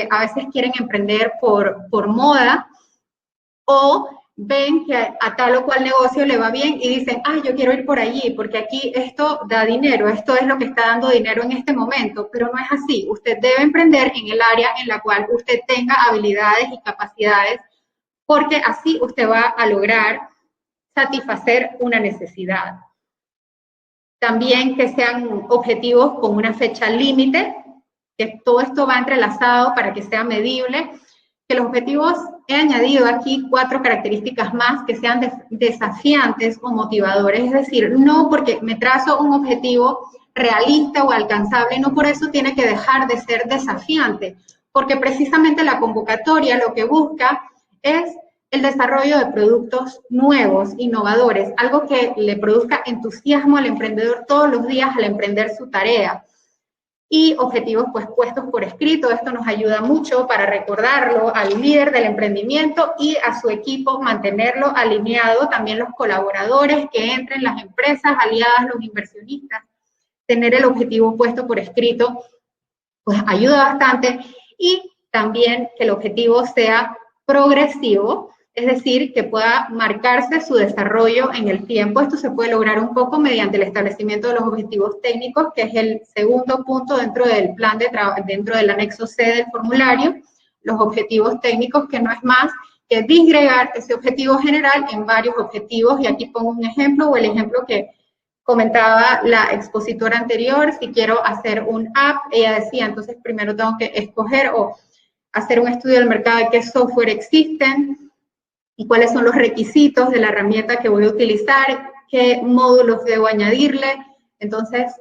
a veces quieren emprender por moda o ven que a tal o cual negocio le va bien y dicen, ah, yo quiero ir por allí, porque aquí esto da dinero, esto es lo que está dando dinero en este momento, pero no es así. Usted debe emprender en el área en la cual usted tenga habilidades y capacidades, porque así usted va a lograr satisfacer una necesidad. También que sean objetivos con una fecha límite, que todo esto va entrelazado para que sea medible, que los objetivos, he añadido aquí 4 características más, que sean desafiantes o motivadores, es decir, no porque me trazo un objetivo realista o alcanzable, no por eso tiene que dejar de ser desafiante, porque precisamente la convocatoria lo que busca es el desarrollo de productos nuevos, innovadores, algo que le produzca entusiasmo al emprendedor todos los días al emprender su tarea. Y objetivos pues puestos por escrito, esto nos ayuda mucho para recordarlo al líder del emprendimiento y a su equipo, mantenerlo alineado, también los colaboradores que entren, las empresas aliadas, los inversionistas, tener el objetivo puesto por escrito, pues ayuda bastante. Y también que el objetivo sea progresivo, es decir, que pueda marcarse su desarrollo en el tiempo. Esto se puede lograr un poco mediante el establecimiento de los objetivos técnicos, que es el segundo punto dentro del plan de trabajo, dentro del anexo C del formulario, los objetivos técnicos, que no es más que disgregar ese objetivo general en varios objetivos. Y aquí pongo un ejemplo, o el ejemplo que comentaba la expositora anterior. Si quiero hacer un app, ella decía, entonces primero tengo que escoger o hacer un estudio del mercado de qué software existen, y cuáles son los requisitos de la herramienta que voy a utilizar, qué módulos debo añadirle. Entonces,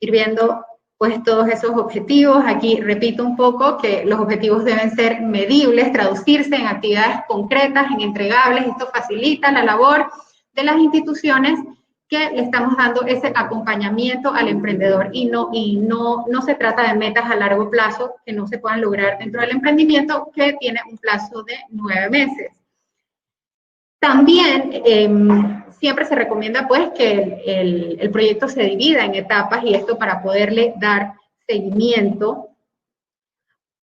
ir viendo pues todos esos objetivos. Aquí repito un poco que los objetivos deben ser medibles, traducirse en actividades concretas, en entregables. Esto facilita la labor de las instituciones que le estamos dando ese acompañamiento al emprendedor, y no se trata de metas a largo plazo que no se puedan lograr dentro del emprendimiento, que tiene un plazo de 9 meses. También siempre se recomienda pues que el proyecto se divida en etapas, y esto para poderle dar seguimiento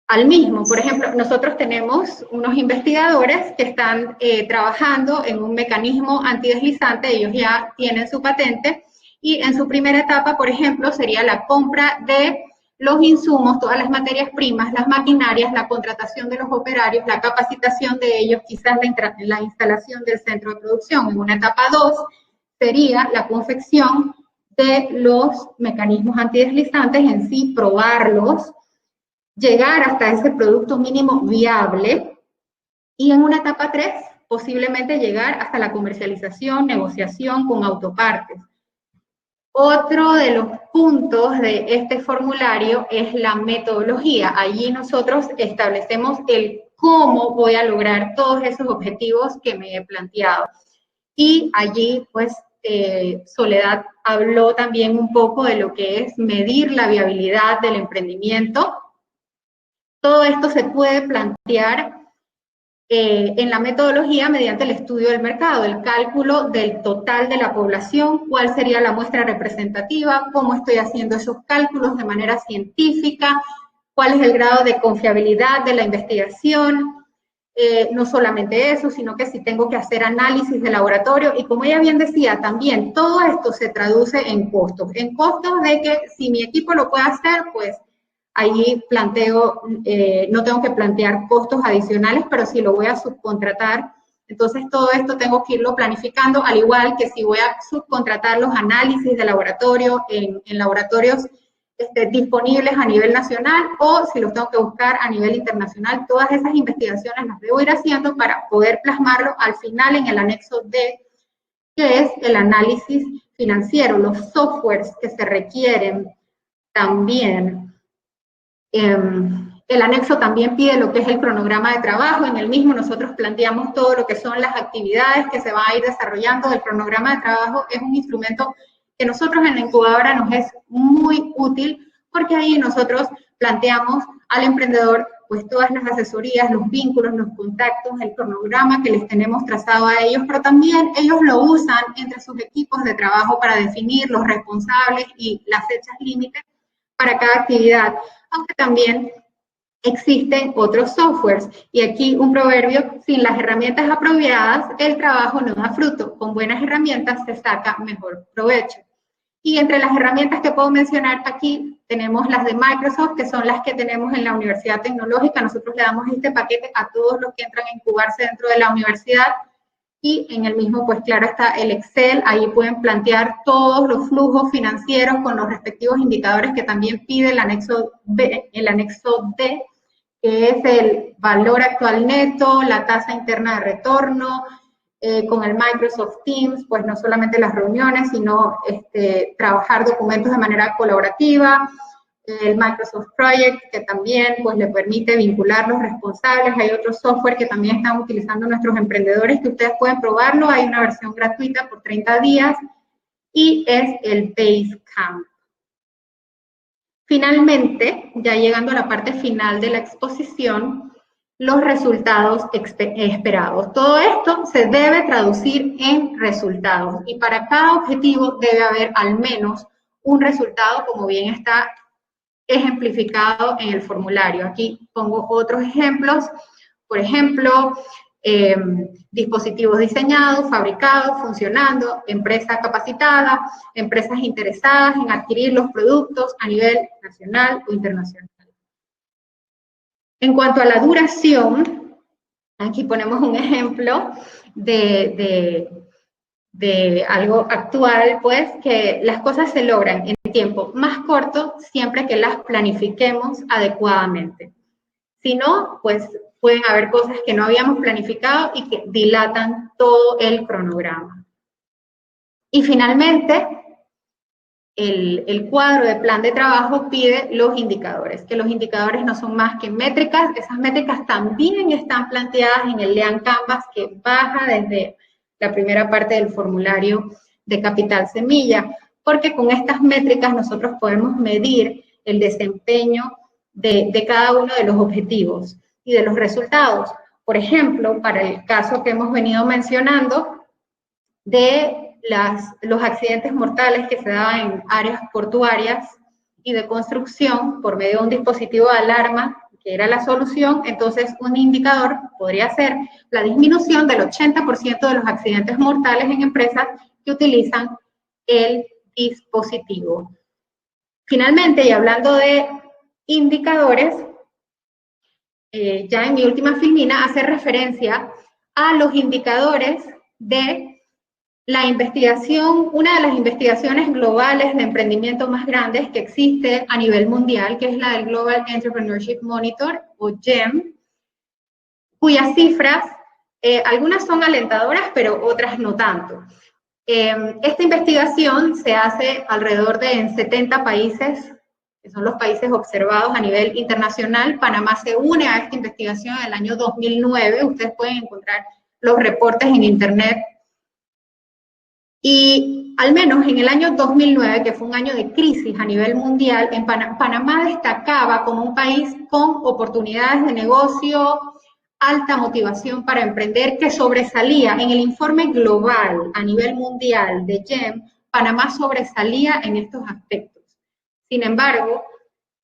al mismo. Por ejemplo, nosotros tenemos unos investigadores que están trabajando en un mecanismo antideslizante, ellos ya tienen su patente, y en su primera etapa, por ejemplo, sería la compra de los insumos, todas las materias primas, las maquinarias, la contratación de los operarios, la capacitación de ellos, quizás la instalación del centro de producción. En una etapa 2 sería la confección de los mecanismos antideslizantes en sí, probarlos, llegar hasta ese producto mínimo viable, y en una etapa 3 posiblemente llegar hasta la comercialización, negociación con autopartes. Otro de los puntos de este formulario es la metodología. Allí nosotros establecemos el cómo voy a lograr todos esos objetivos que me he planteado. Y allí, pues, Soledad habló también un poco de lo que es medir la viabilidad del emprendimiento. Todo esto se puede plantear en la metodología mediante el estudio del mercado, el cálculo del total de la población, cuál sería la muestra representativa, cómo estoy haciendo esos cálculos de manera científica, cuál es el grado de confiabilidad de la investigación, no solamente eso, sino que si tengo que hacer análisis de laboratorio, y como ella bien decía también, todo esto se traduce en costos de que si mi equipo lo puede hacer, pues ahí planteo, no tengo que plantear costos adicionales, pero si lo voy a subcontratar, entonces todo esto tengo que irlo planificando, al igual que si voy a subcontratar los análisis de laboratorio en laboratorios disponibles a nivel nacional, o si los tengo que buscar a nivel internacional, todas esas investigaciones las debo ir haciendo para poder plasmarlo al final en el anexo D, que es el análisis financiero, los softwares que se requieren también. El anexo también pide lo que es el cronograma de trabajo. En el mismo nosotros planteamos todo lo que son las actividades que se van a ir desarrollando. El cronograma de trabajo es un instrumento que nosotros en la incubadora nos es muy útil, porque ahí nosotros planteamos al emprendedor pues todas las asesorías, los vínculos, los contactos, el cronograma que les tenemos trazado a ellos, pero también ellos lo usan entre sus equipos de trabajo para definir los responsables y las fechas límites para cada actividad, aunque también existen otros softwares. Y aquí un proverbio: sin las herramientas apropiadas, el trabajo no da fruto. Con buenas herramientas se saca mejor provecho. Y entre las herramientas que puedo mencionar aquí, tenemos las de Microsoft, que son las que tenemos en la Universidad Tecnológica. Nosotros le damos este paquete a todos los que entran a incubarse dentro de la universidad. Y en el mismo, pues claro, está el Excel. Ahí pueden plantear todos los flujos financieros con los respectivos indicadores que también pide el anexo B, el anexo D, que es el valor actual neto, la tasa interna de retorno. Con el Microsoft Teams, pues no solamente las reuniones, sino trabajar documentos de manera colaborativa. El Microsoft Project, que también pues le permite vincular los responsables. Hay otros software que también están utilizando nuestros emprendedores, que ustedes pueden probarlo. Hay una versión gratuita por 30 días, y es el Basecamp. Finalmente, ya llegando a la parte final de la exposición, los resultados esperados. Todo esto se debe traducir en resultados, y para cada objetivo debe haber al menos un resultado, como bien está ejemplificado en el formulario. Aquí pongo otros ejemplos. Por ejemplo, dispositivos diseñados, fabricados, funcionando, empresa capacitada, empresas interesadas en adquirir los productos a nivel nacional o internacional. En cuanto a la duración, aquí ponemos un ejemplo de algo actual, pues, que las cosas se logran en tiempo más corto siempre que las planifiquemos adecuadamente. Si no, pues pueden haber cosas que no habíamos planificado y que dilatan todo el cronograma. Y finalmente, el cuadro de plan de trabajo pide los indicadores, que los indicadores no son más que métricas. Esas métricas también están planteadas en el Lean Canvas, que baja desde la primera parte del formulario de Capital Semilla, porque con estas métricas nosotros podemos medir el desempeño de cada uno de los objetivos y de los resultados. Por ejemplo, para el caso que hemos venido mencionando de los accidentes mortales que se daban en áreas portuarias y de construcción por medio de un dispositivo de alarma, que era la solución, entonces un indicador podría ser la disminución del 80% de los accidentes mortales en empresas que utilizan el dispositivo. Finalmente, y hablando de indicadores, ya en mi última filmina hace referencia a los indicadores de la investigación, una de las investigaciones globales de emprendimiento más grandes que existe a nivel mundial, que es la del Global Entrepreneurship Monitor, o GEM, cuyas cifras, algunas son alentadoras, pero otras no tanto. Esta investigación se hace alrededor de 70 países, que son los países observados a nivel internacional. Panamá se une a esta investigación en el año 2009, ustedes pueden encontrar los reportes en internet. Y al menos en el año 2009, que fue un año de crisis a nivel mundial, en Panamá destacaba como un país con oportunidades de negocio, alta motivación para emprender, que sobresalía en el informe global a nivel mundial de GEM. Panamá sobresalía en estos aspectos. Sin embargo,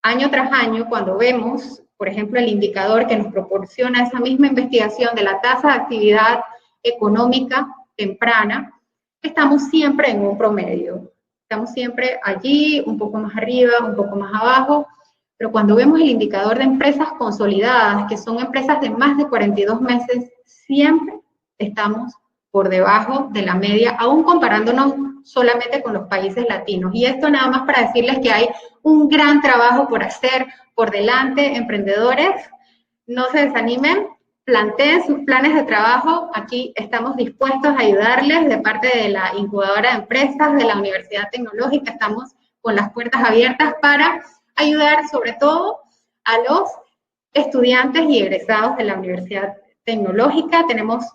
año tras año, cuando vemos, por ejemplo, el indicador que nos proporciona esa misma investigación de la tasa de actividad económica temprana, estamos siempre en un promedio. Estamos siempre allí, un poco más arriba, un poco más abajo, pero cuando vemos el indicador de empresas consolidadas, que son empresas de más de 42 meses, siempre estamos por debajo de la media, aún comparándonos solamente con los países latinos. Y esto nada más para decirles que hay un gran trabajo por hacer por delante, emprendedores, no se desanimen, planteen sus planes de trabajo, aquí estamos dispuestos a ayudarles de parte de la incubadora de empresas, de la Universidad Tecnológica, estamos con las puertas abiertas para ayudar sobre todo a los estudiantes y egresados de la Universidad Tecnológica. Tenemos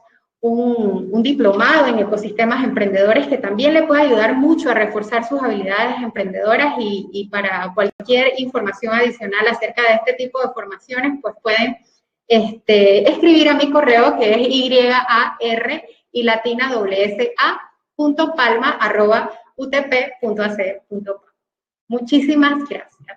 un diplomado en ecosistemas emprendedores que también le puede ayudar mucho a reforzar sus habilidades emprendedoras y para cualquier información adicional acerca de este tipo de formaciones, pues pueden escribir a mi correo que es yar.palma@utp.ac.com. Muchísimas gracias.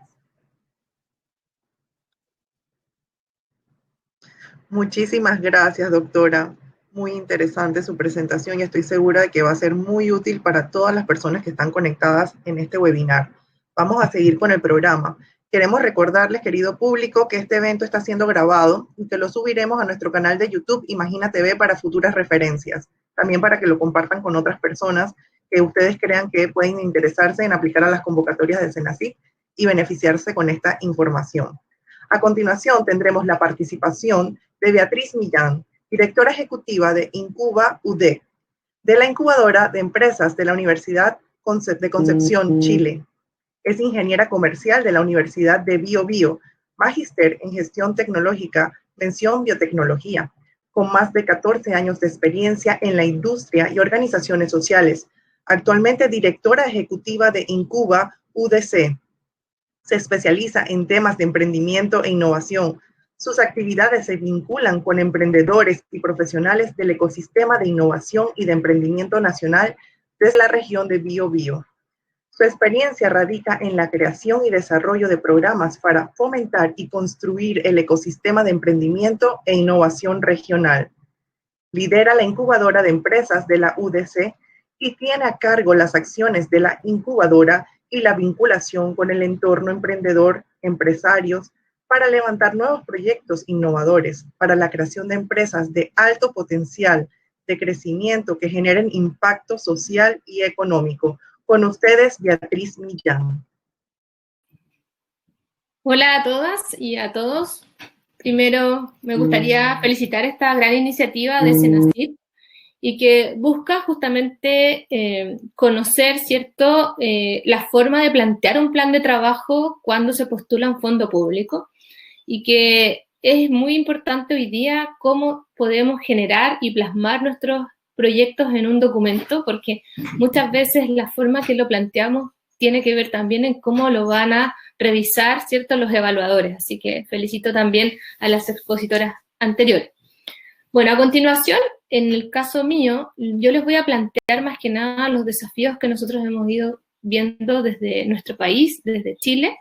Muchísimas gracias, doctora. Muy interesante su presentación y estoy segura de que va a ser muy útil para todas las personas que están conectadas en este webinar. Vamos a seguir con el programa. Queremos recordarles, querido público, que este evento está siendo grabado y que lo subiremos a nuestro canal de YouTube Imagina TV para futuras referencias. También para que lo compartan con otras personas que ustedes crean que pueden interesarse en aplicar a las convocatorias de Senacid y beneficiarse con esta información. A continuación tendremos la participación de Beatriz Millán, directora ejecutiva de Incuba UD, de la incubadora de empresas de la Universidad de Concepción, Chile. Es ingeniera comercial de la Universidad de Bio Bio, magíster en gestión tecnológica, mención biotecnología, con más de 14 años de experiencia en la industria y organizaciones sociales. Actualmente directora ejecutiva de Incuba UDC. Se especializa en temas de emprendimiento e innovación. Sus actividades se vinculan con emprendedores y profesionales del ecosistema de innovación y de emprendimiento nacional desde la región de Bio Bio. Su experiencia radica en la creación y desarrollo de programas para fomentar y construir el ecosistema de emprendimiento e innovación regional. Lidera la incubadora de empresas de la UDC y tiene a cargo las acciones de la incubadora y la vinculación con el entorno emprendedor, empresarios, para levantar nuevos proyectos innovadores para la creación de empresas de alto potencial de crecimiento que generen impacto social y económico. Con ustedes, Beatriz Millán. Hola a todas y a todos. Primero, me gustaría felicitar esta gran iniciativa de Senacid y que busca justamente conocer, ¿cierto?, la forma de plantear un plan de trabajo cuando se postula un fondo público y que es muy importante hoy día cómo podemos generar y plasmar nuestros proyectos en un documento, porque muchas veces la forma que lo planteamos tiene que ver también en cómo lo van a revisar, ¿cierto?, los evaluadores. Así que felicito también a las expositoras anteriores. Bueno, a continuación, en el caso mío, yo les voy a plantear más que nada los desafíos que nosotros hemos ido viendo desde nuestro país, desde Chile,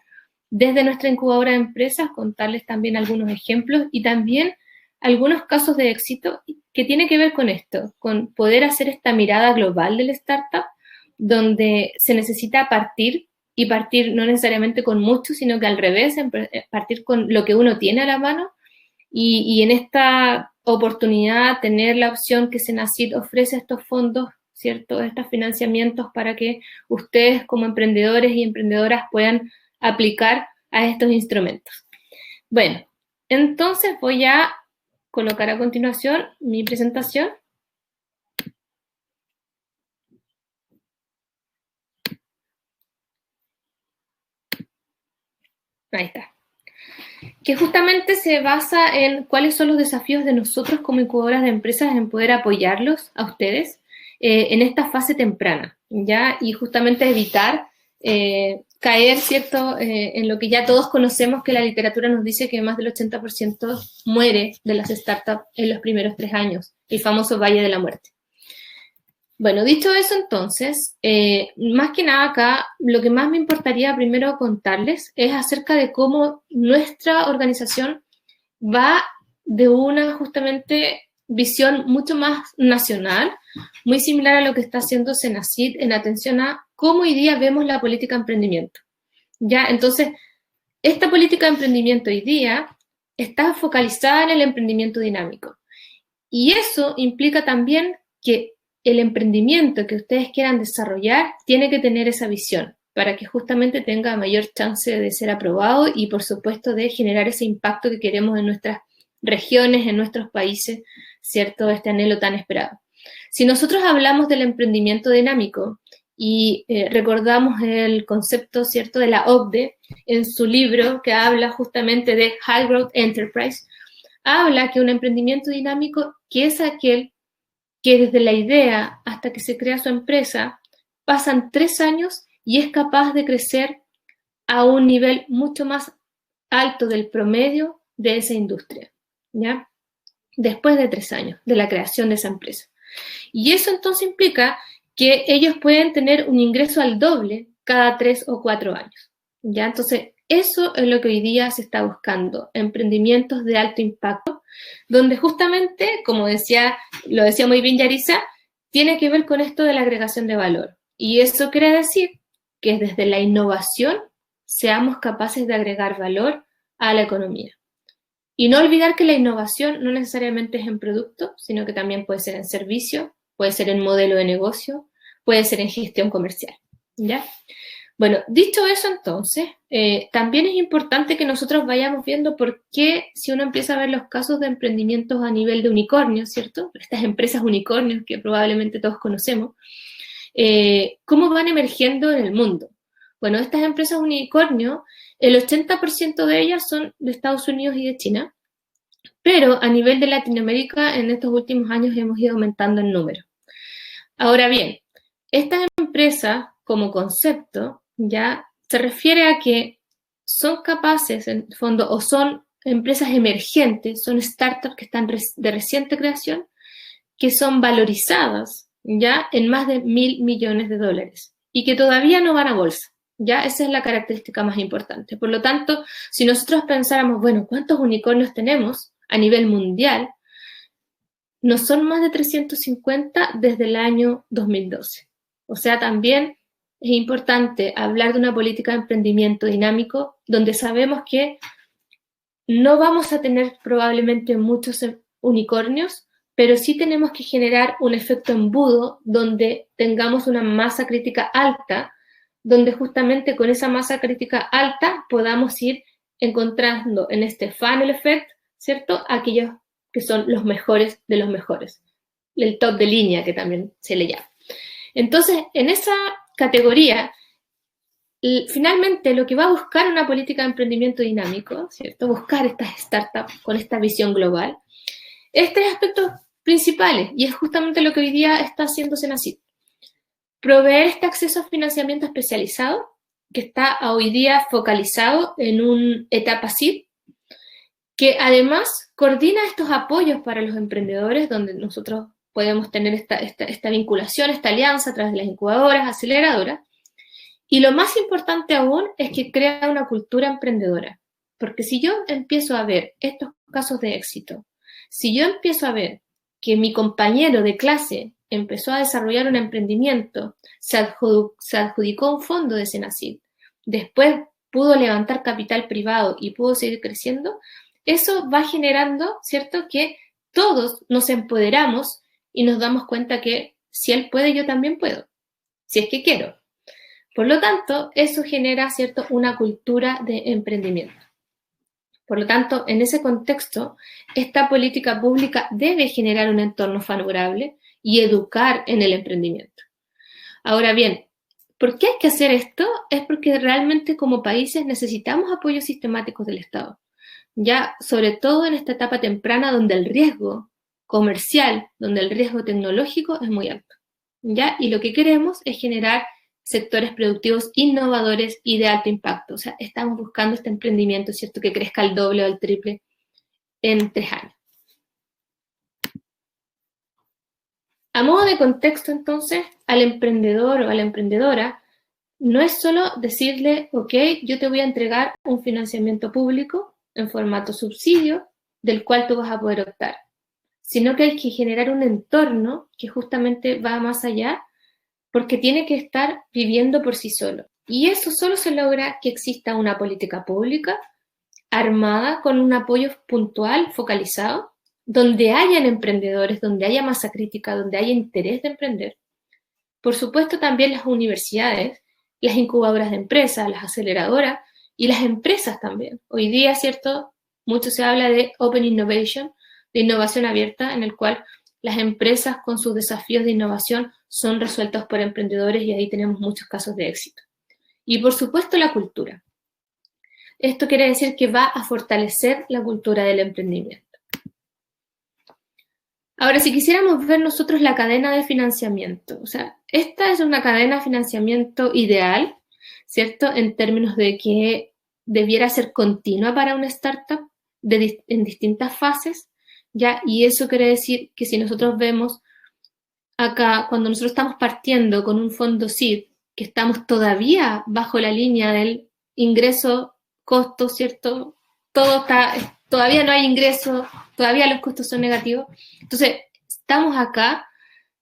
desde nuestra incubadora de empresas, contarles también algunos ejemplos y también algunos casos de éxito que tiene que ver con esto, con poder hacer esta mirada global del startup, donde se necesita partir, y partir no necesariamente con mucho, sino que al revés, partir con lo que uno tiene a la mano, y en esta oportunidad tener la opción que Senacid ofrece estos fondos, ¿cierto?, estos financiamientos para que ustedes como emprendedores y emprendedoras puedan aplicar a estos instrumentos. Bueno, entonces voy a colocar a continuación mi presentación. Ahí está. Que justamente se basa en cuáles son los desafíos de nosotros como incubadoras de empresas en poder apoyarlos a ustedes en esta fase temprana, ¿ya? Y justamente evitar caer, ¿cierto?, en lo que ya todos conocemos, que la literatura nos dice que más del 80% muere de las startups en los primeros 3 años, el famoso Valle de la Muerte. Bueno, dicho eso entonces, más que nada acá, lo que más me importaría primero contarles es acerca de cómo nuestra organización va de una justamente visión mucho más nacional, muy similar a lo que está haciendo Senacid en atención a cómo hoy día vemos la política de emprendimiento. Ya, entonces, esta política de emprendimiento hoy día está focalizada en el emprendimiento dinámico. Y eso implica también que el emprendimiento que ustedes quieran desarrollar tiene que tener esa visión para que justamente tenga mayor chance de ser aprobado y, por supuesto, de generar ese impacto que queremos en nuestras regiones, en nuestros países, ¿cierto? Este anhelo tan esperado. Si nosotros hablamos del emprendimiento dinámico y recordamos el concepto, ¿cierto?, de la OCDE en su libro que habla justamente de High Growth Enterprise, habla que un emprendimiento dinámico que es aquel que desde la idea hasta que se crea su empresa pasan 3 años y es capaz de crecer a un nivel mucho más alto del promedio de esa industria, ¿ya? Después de 3 años de la creación de esa empresa. Y eso entonces implica que ellos pueden tener un ingreso al doble cada 3 o 4 años, ¿ya? Entonces, eso es lo que hoy día se está buscando, emprendimientos de alto impacto, donde justamente, como lo decía muy bien Yarisa, tiene que ver con esto de la agregación de valor. Y eso quiere decir que desde la innovación seamos capaces de agregar valor a la economía. Y no olvidar que la innovación no necesariamente es en producto, sino que también puede ser en servicio, puede ser en modelo de negocio, puede ser en gestión comercial, ¿ya? Bueno, dicho eso entonces, también es importante que nosotros vayamos viendo por qué, si uno empieza a ver los casos de emprendimientos a nivel de unicornios, ¿cierto? Estas empresas unicornios que probablemente todos conocemos, ¿cómo van emergiendo en el mundo? Bueno, estas empresas unicornio, el 80% de ellas son de Estados Unidos y de China, pero a nivel de Latinoamérica en estos últimos años hemos ido aumentando el número. Ahora bien, estas empresas como concepto ya se refiere a que son capaces, en el fondo, o son empresas emergentes, son startups que están de reciente creación, que son valorizadas ya en más de $1.000 millones y que todavía no van a bolsa. Ya esa es la característica más importante. Por lo tanto, si nosotros pensáramos, bueno, ¿cuántos unicornios tenemos a nivel mundial? No son más de 350 desde el año 2012. O sea, también es importante hablar de una política de emprendimiento dinámico donde sabemos que no vamos a tener probablemente muchos unicornios, pero sí tenemos que generar un efecto embudo donde tengamos una masa crítica alta, donde justamente con esa masa crítica alta podamos ir encontrando en este funnel effect, ¿cierto?, aquellos que son los mejores de los mejores, el top de línea que también se le llama. Entonces, en esa categoría, finalmente lo que va a buscar una política de emprendimiento dinámico, ¿cierto?, buscar estas startups con esta visión global, es 3 aspectos principales, y es justamente lo que hoy día está haciendo Senacid. Proveer este acceso a financiamiento especializado, que está hoy día focalizado en una etapa SID, que además coordina estos apoyos para los emprendedores, donde nosotros podemos tener esta vinculación, esta alianza a través de las incubadoras, aceleradoras. Y lo más importante aún es que crea una cultura emprendedora. Porque si yo empiezo a ver estos casos de éxito, si yo empiezo a ver que mi compañero de clase empezó a desarrollar un emprendimiento, se adjudicó un fondo de Senacid, después pudo levantar capital privado y pudo seguir creciendo, eso va generando, ¿cierto?, que todos nos empoderamos y nos damos cuenta que si él puede, yo también puedo, si es que quiero. Por lo tanto, eso genera, ¿cierto?, una cultura de emprendimiento. Por lo tanto, en ese contexto, esta política pública debe generar un entorno favorable y educar en el emprendimiento. Ahora bien, ¿por qué hay que hacer esto? Es porque realmente como países necesitamos apoyos sistemáticos del Estado. Ya sobre todo en esta etapa temprana donde el riesgo comercial, donde el riesgo tecnológico es muy alto, ¿ya? Y lo que queremos es generar sectores productivos innovadores y de alto impacto. O sea, estamos buscando este emprendimiento, ¿cierto?, que crezca al doble o al triple en 3 años. A modo de contexto, entonces, al emprendedor o a la emprendedora, no es solo decirle, ok, yo te voy a entregar un financiamiento público en formato subsidio, del cual tú vas a poder optar, sino que hay que generar un entorno que justamente va más allá, porque tiene que estar viviendo por sí solo. Y eso solo se logra que exista una política pública armada con un apoyo puntual, focalizado, donde hayan emprendedores, donde haya masa crítica, donde haya interés de emprender. Por supuesto, también las universidades, las incubadoras de empresas, las aceleradoras y las empresas también. Hoy día, ¿cierto? Mucho se habla de Open Innovation, de innovación abierta, en el cual las empresas con sus desafíos de innovación son resueltos por emprendedores y ahí tenemos muchos casos de éxito. Y por supuesto la cultura. Esto quiere decir que va a fortalecer la cultura del emprendimiento. Ahora, si quisiéramos ver nosotros la cadena de financiamiento, o sea, esta es una cadena de financiamiento ideal, ¿cierto? En términos de que debiera ser continua para una startup en distintas fases, ¿ya? Y eso quiere decir que si nosotros vemos acá, cuando nosotros estamos partiendo con un fondo SEED, que estamos todavía bajo la línea del ingreso, costo, ¿cierto? Todavía no hay ingreso, todavía los costos son negativos. Entonces, estamos acá,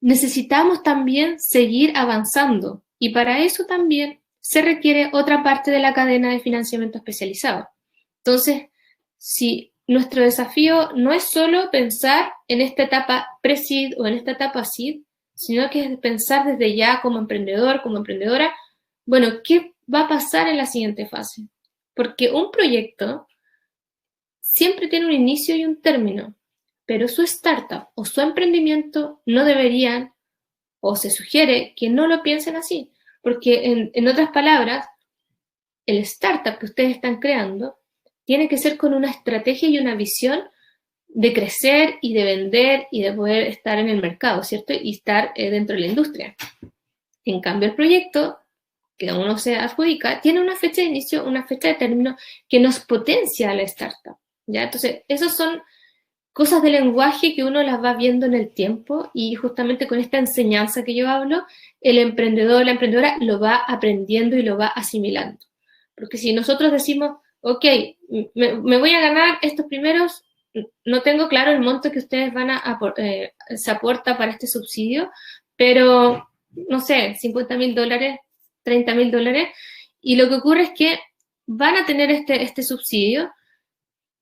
necesitamos también seguir avanzando y para eso también se requiere otra parte de la cadena de financiamiento especializado. Entonces, si nuestro desafío no es solo pensar en esta etapa pre-seed o en esta etapa seed, sino que es pensar desde ya como emprendedor, como emprendedora, bueno, ¿qué va a pasar en la siguiente fase? Porque un proyecto siempre tiene un inicio y un término, pero su startup o su emprendimiento no deberían, o se sugiere que no lo piensen así, porque en otras palabras, el startup que ustedes están creando tiene que ser con una estrategia y una visión de crecer y de vender y de poder estar en el mercado, ¿cierto? Y estar dentro de la industria. En cambio, el proyecto que uno se adjudica tiene una fecha de inicio, una fecha de término que nos potencia a la startup, ¿ya? Entonces, esas son cosas de lenguaje que uno las va viendo en el tiempo y justamente con esta enseñanza que yo hablo, el emprendedor, la emprendedora lo va aprendiendo y lo va asimilando. Porque si nosotros decimos, ok, me voy a ganar estos primeros, no tengo claro el monto que ustedes van se aporta para este subsidio, pero, no sé, $50,000, $30,000, y lo que ocurre es que van a tener este subsidio,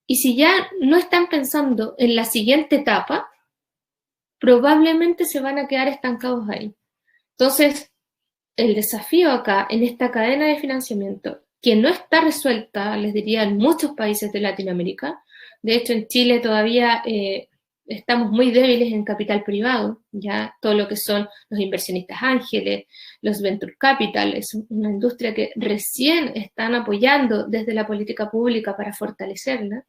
y si ya no están pensando en la siguiente etapa, probablemente se van a quedar estancados ahí. Entonces, el desafío acá, en esta cadena de financiamiento, que no está resuelta, les diría, en muchos países de Latinoamérica, de hecho en Chile todavía estamos muy débiles en capital privado, ya todo lo que son los inversionistas ángeles, los venture capital, es una industria que recién están apoyando desde la política pública para fortalecerla,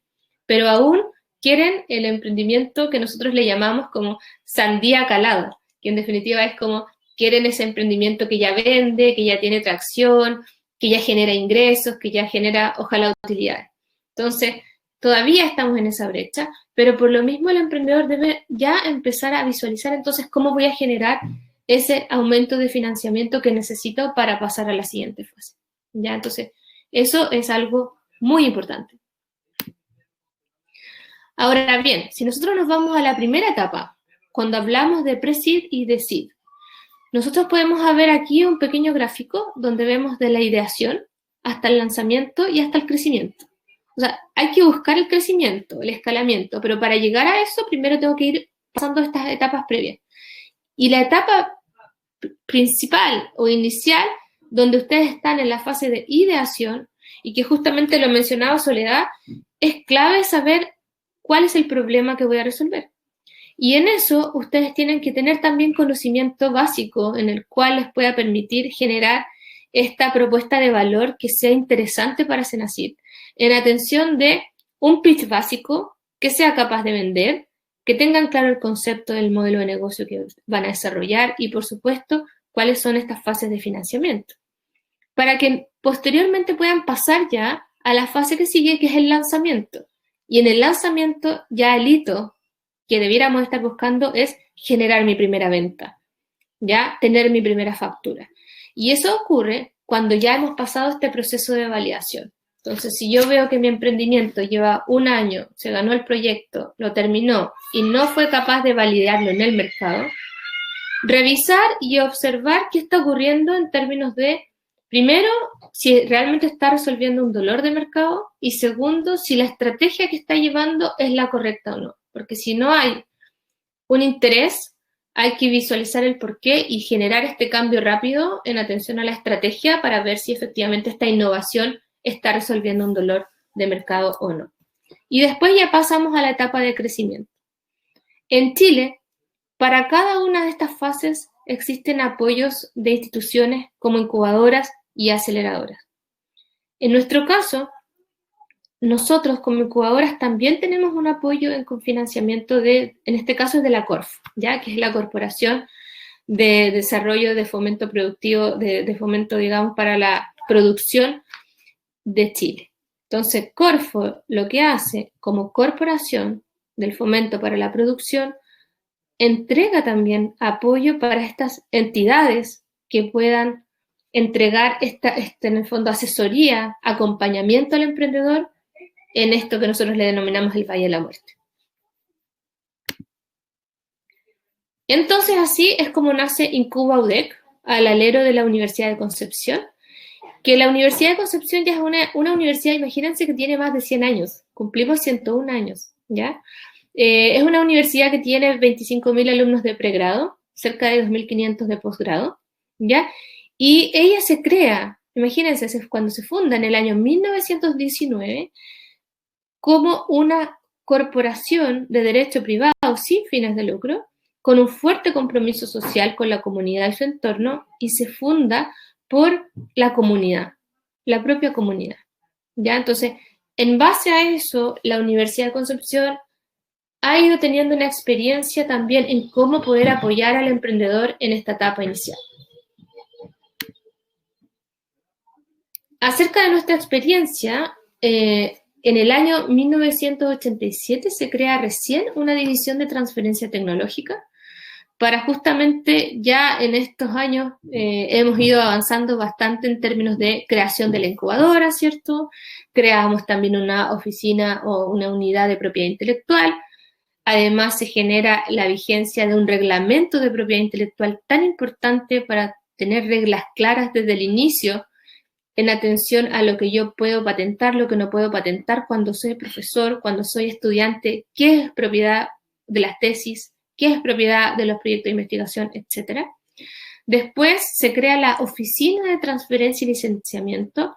pero aún quieren el emprendimiento que nosotros le llamamos como sandía calada, que en definitiva es como quieren ese emprendimiento que ya vende, que ya tiene tracción, que ya genera ingresos, que ya genera, ojalá, utilidades. Entonces, todavía estamos en esa brecha, pero por lo mismo el emprendedor debe ya empezar a visualizar entonces cómo voy a generar ese aumento de financiamiento que necesito para pasar a la siguiente fase. ¿Ya? Entonces, eso es algo muy importante. Ahora bien, si nosotros nos vamos a la primera etapa, cuando hablamos de pre-seed y de seed, nosotros podemos ver aquí un pequeño gráfico donde vemos de la ideación hasta el lanzamiento y hasta el crecimiento. O sea, hay que buscar el crecimiento, el escalamiento, pero para llegar a eso primero tengo que ir pasando estas etapas previas. Y la etapa principal o inicial, donde ustedes están en la fase de ideación, y que justamente lo mencionaba Soledad, es clave saber cuál es el problema que voy a resolver. Y en eso ustedes tienen que tener también conocimiento básico en el cual les pueda permitir generar esta propuesta de valor que sea interesante para Senacid, en atención de un pitch básico que sea capaz de vender, que tengan claro el concepto del modelo de negocio que van a desarrollar y, por supuesto, cuáles son estas fases de financiamiento, para que posteriormente puedan pasar ya a la fase que sigue, que es el lanzamiento. Y en el lanzamiento ya el hito que debiéramos estar buscando es generar mi primera venta, ya tener mi primera factura. Y eso ocurre cuando ya hemos pasado este proceso de validación. Entonces, si yo veo que mi emprendimiento lleva 1 año, se ganó el proyecto, lo terminó y no fue capaz de validarlo en el mercado, revisar y observar qué está ocurriendo en términos de, primero, si realmente está resolviendo un dolor de mercado y segundo, si la estrategia que está llevando es la correcta o no. porque si no hay un interés, hay que visualizar el porqué y generar este cambio rápido en atención a la estrategia para ver si efectivamente esta innovación está resolviendo un dolor de mercado o no. Y después ya pasamos a la etapa de crecimiento. En Chile, para cada una de estas fases existen apoyos de instituciones como incubadoras y aceleradoras. En nuestro caso, nosotros como incubadoras también tenemos un apoyo en cofinanciamiento en este caso es de la CORF, ¿ya? Que es la Corporación de Desarrollo de Fomento Productivo, de Fomento, digamos, para la Producción de Chile. Entonces, Corfo lo que hace como corporación del fomento para la producción, entrega también apoyo para estas entidades que puedan entregar en el fondo asesoría, acompañamiento al emprendedor en esto que nosotros le denominamos el Valle de la Muerte. Entonces, así es como nace Incuba UDEC, al alero de la Universidad de Concepción, que la Universidad de Concepción ya es una universidad, imagínense que tiene más de 100 años, cumplimos 101 años, ¿ya? Es una universidad que tiene 25.000 alumnos de pregrado, cerca de 2.500 de posgrado, ¿ya? Y ella se crea, imagínense, cuando se funda en el año 1919, como una corporación de derecho privado sin fines de lucro, con un fuerte compromiso social con la comunidad y su entorno, y se funda por la comunidad, la propia comunidad, ¿ya? Entonces, en base a eso, la Universidad de Concepción ha ido teniendo una experiencia también en cómo poder apoyar al emprendedor en esta etapa inicial. Acerca de nuestra experiencia, en el año 1987 se crea recién una división de transferencia tecnológica para justamente ya en estos años hemos ido avanzando bastante en términos de creación de la incubadora, ¿cierto? Creamos también una oficina o una unidad de propiedad intelectual. Además, se genera la vigencia de un reglamento de propiedad intelectual tan importante para tener reglas claras desde el inicio en atención a lo que yo puedo patentar, lo que no puedo patentar cuando soy profesor, cuando soy estudiante, qué es propiedad de las tesis, qué es propiedad de los proyectos de investigación, etc. Después se crea la Oficina de Transferencia y Licenciamiento,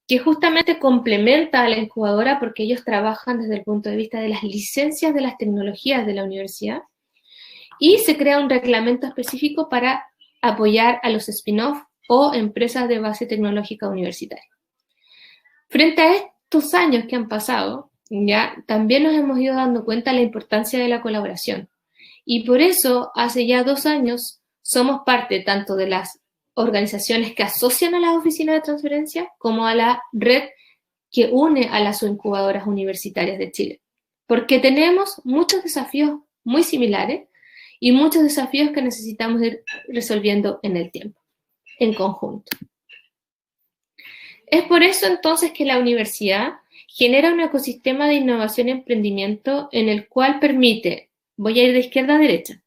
que justamente complementa a la incubadora porque ellos trabajan desde el punto de vista de las licencias de las tecnologías de la universidad, y se crea un reglamento específico para apoyar a los spin-off o empresas de base tecnológica universitaria. Frente a estos años que han pasado, ya también nos hemos ido dando cuenta de la importancia de la colaboración. Y por eso, hace ya 2 años, somos parte tanto de las organizaciones que asocian a las oficinas de transferencia como a la red que une a las incubadoras universitarias de Chile. Porque tenemos muchos desafíos muy similares y muchos desafíos que necesitamos ir resolviendo en el tiempo, en conjunto. Es por eso entonces que la universidad genera un ecosistema de innovación y emprendimiento en el cual permite, voy a ir de izquierda a derecha,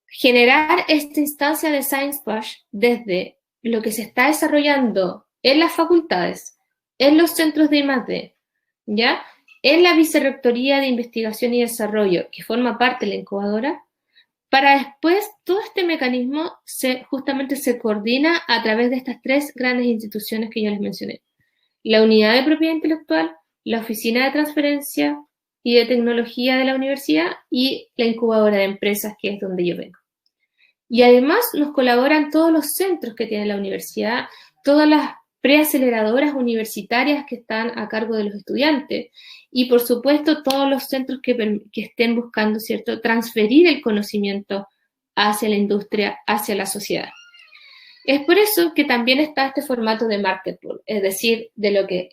generar esta instancia de Science Push desde lo que se está desarrollando en las facultades, en los centros de I+D, ¿ya? En la Vicerrectoría de Investigación y Desarrollo, que forma parte de la incubadora, para después todo este mecanismo justamente se coordina a través de estas 3 grandes instituciones que yo les mencioné. La Unidad de Propiedad Intelectual, la Oficina de Transferencia y de Tecnología de la Universidad y la Incubadora de Empresas, que es donde yo vengo. Y además nos colaboran todos los centros que tiene la universidad, todas las preaceleradoras universitarias que están a cargo de los estudiantes y, por supuesto, todos los centros que estén buscando, ¿cierto?, transferir el conocimiento hacia la industria, hacia la sociedad. Es por eso que también está este formato de market pool, es decir, de lo que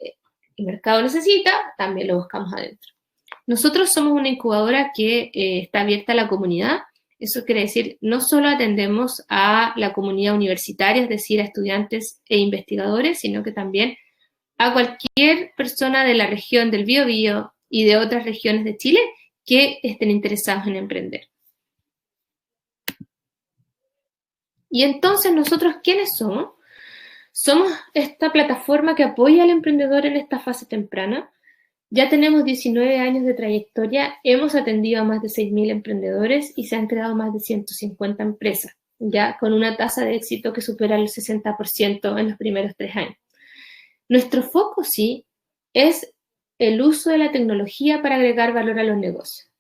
el mercado necesita, también lo buscamos adentro. Nosotros somos una incubadora que está abierta a la comunidad. Eso quiere decir, no solo atendemos a la comunidad universitaria, es decir, a estudiantes e investigadores, sino que también a cualquier persona de la región del Biobío y de otras regiones de Chile que estén interesados en emprender. Y entonces, ¿nosotros quiénes somos? Somos esta plataforma que apoya al emprendedor en esta fase temprana, Ya tenemos 19 años de trayectoria, hemos atendido a más de 6.000 emprendedores y se han creado más de 150 empresas, ya con una tasa de éxito que supera el 60% en los primeros 3 años. Nuestro foco, sí, es el uso de la tecnología para agregar valor a los negocios.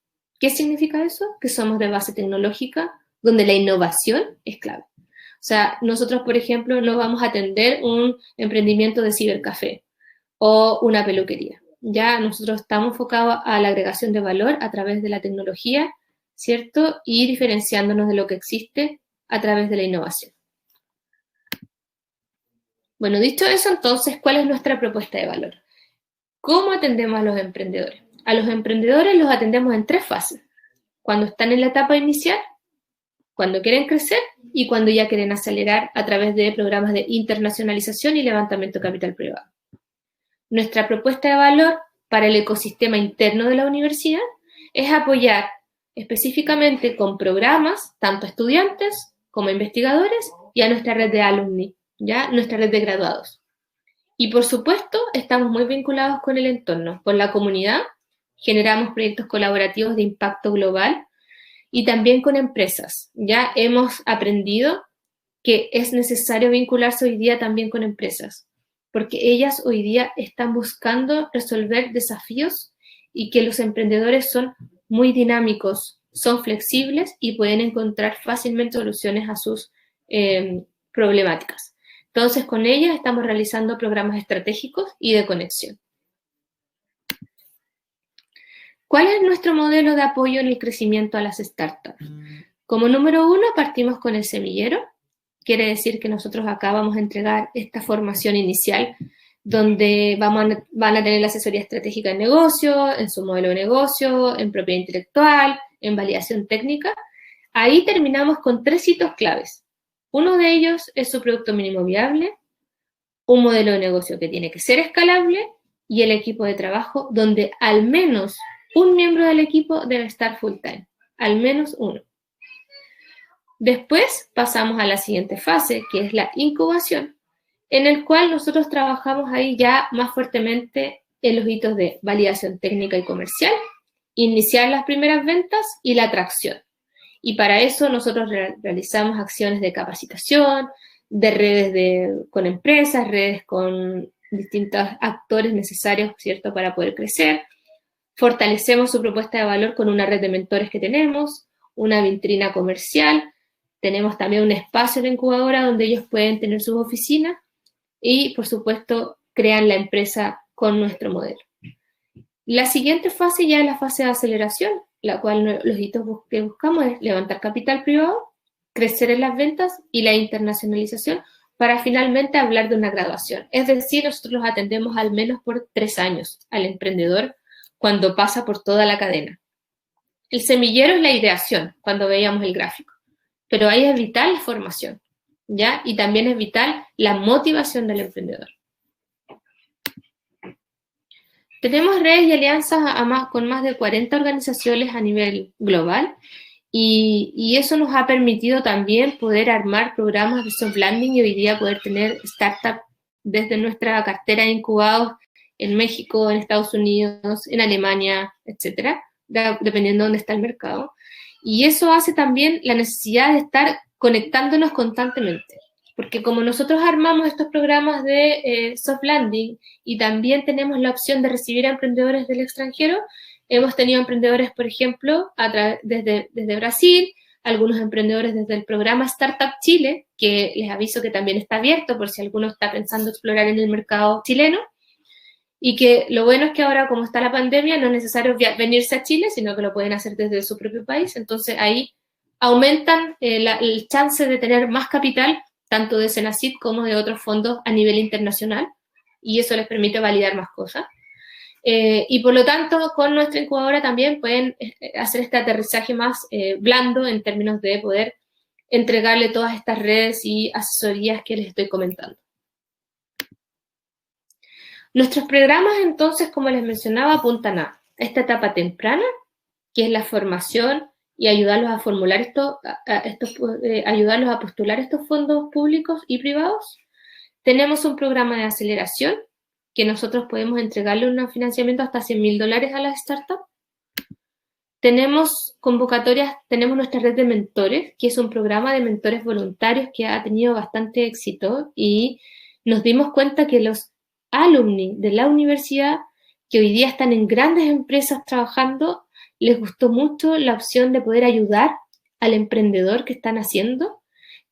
¿Qué significa eso? Que somos de base tecnológica, donde la innovación es clave. O sea, nosotros, por ejemplo, no vamos a atender un emprendimiento de cibercafé o una peluquería. Ya nosotros estamos enfocados a la agregación de valor a través de la tecnología, ¿cierto? Y diferenciándonos de lo que existe a través de la innovación. Bueno, dicho eso, entonces, ¿cuál es nuestra propuesta de valor? ¿Cómo atendemos a los emprendedores? A los emprendedores los atendemos en 3 fases. Cuando están en la etapa inicial, cuando quieren crecer y cuando ya quieren acelerar a través de programas de internacionalización y levantamiento de capital privado. Nuestra propuesta de valor para el ecosistema interno de la universidad es apoyar específicamente con programas tanto a estudiantes como a investigadores y a nuestra red de alumni, ya nuestra red de graduados. Y por supuesto, estamos muy vinculados con el entorno, con la comunidad, generamos proyectos colaborativos de impacto global y también con empresas. Ya hemos aprendido que es necesario vincularse hoy día también con empresas, porque ellas hoy día están buscando resolver desafíos y que los emprendedores son muy dinámicos, son flexibles y pueden encontrar fácilmente soluciones a sus problemáticas. Entonces, con ellas estamos realizando programas estratégicos y de conexión. ¿Cuál es nuestro modelo de apoyo en el crecimiento a las startups? Como número 1, partimos con el semillero. Quiere decir que nosotros acá vamos a entregar esta formación inicial donde van a tener la asesoría estratégica en negocio, en su modelo de negocio, en propiedad intelectual, en validación técnica. Ahí terminamos con 3 hitos claves. Uno de ellos es su producto mínimo viable, un modelo de negocio que tiene que ser escalable y el equipo de trabajo donde al menos un miembro del equipo debe estar full time, al menos uno. Después pasamos a la siguiente fase, que es la incubación, en el cual nosotros trabajamos ahí ya más fuertemente en los hitos de validación técnica y comercial, iniciar las primeras ventas y la atracción. Y para eso nosotros realizamos acciones de capacitación, de redes con empresas, redes con distintos actores necesarios, ¿cierto?, para poder crecer. Fortalecemos su propuesta de valor con una red de mentores que tenemos, una vitrina comercial, tenemos también un espacio de incubadora donde ellos pueden tener sus oficinas y, por supuesto, crean la empresa con nuestro modelo. La siguiente fase ya es la fase de aceleración, la cual los hitos que buscamos es levantar capital privado, crecer en las ventas y la internacionalización para finalmente hablar de una graduación. Es decir, nosotros los atendemos al menos por 3 años al emprendedor cuando pasa por toda la cadena. El semillero es la ideación, cuando veíamos el gráfico, pero ahí es vital la formación, ¿ya? Y también es vital la motivación del emprendedor. Tenemos redes y alianzas con más de 40 organizaciones a nivel global y eso nos ha permitido también poder armar programas de soft landing y hoy día poder tener startups desde nuestra cartera de incubados en México, en Estados Unidos, en Alemania, etcétera, dependiendo de dónde está el mercado. Y eso hace también la necesidad de estar conectándonos constantemente. Porque como nosotros armamos estos programas de soft landing y también tenemos la opción de recibir a emprendedores del extranjero, hemos tenido emprendedores, por ejemplo, desde Brasil, algunos emprendedores desde el programa Startup Chile, que les aviso que también está abierto por si alguno está pensando explorar en el mercado chileno, y que lo bueno es que ahora, como está la pandemia, no es necesario venirse a Chile, sino que lo pueden hacer desde su propio país. Entonces, ahí aumentan el chance de tener más capital, tanto de Senacid como de otros fondos a nivel internacional, y eso les permite validar más cosas. Y por lo tanto, con nuestra incubadora también pueden hacer este aterrizaje más blando en términos de poder entregarle todas estas redes y asesorías que les estoy comentando. Nuestros programas, entonces, como les mencionaba, apuntan a esta etapa temprana, que es la formación y ayudarlos a formular ayudarlos a postular estos fondos públicos y privados. Tenemos un programa de aceleración, que nosotros podemos entregarle un financiamiento hasta $100.000 a las startups. Tenemos convocatorias, tenemos nuestra red de mentores, que es un programa de mentores voluntarios que ha tenido bastante éxito, y nos dimos cuenta que los alumni de la universidad, que hoy día están en grandes empresas trabajando, les gustó mucho la opción de poder ayudar al emprendedor que están haciendo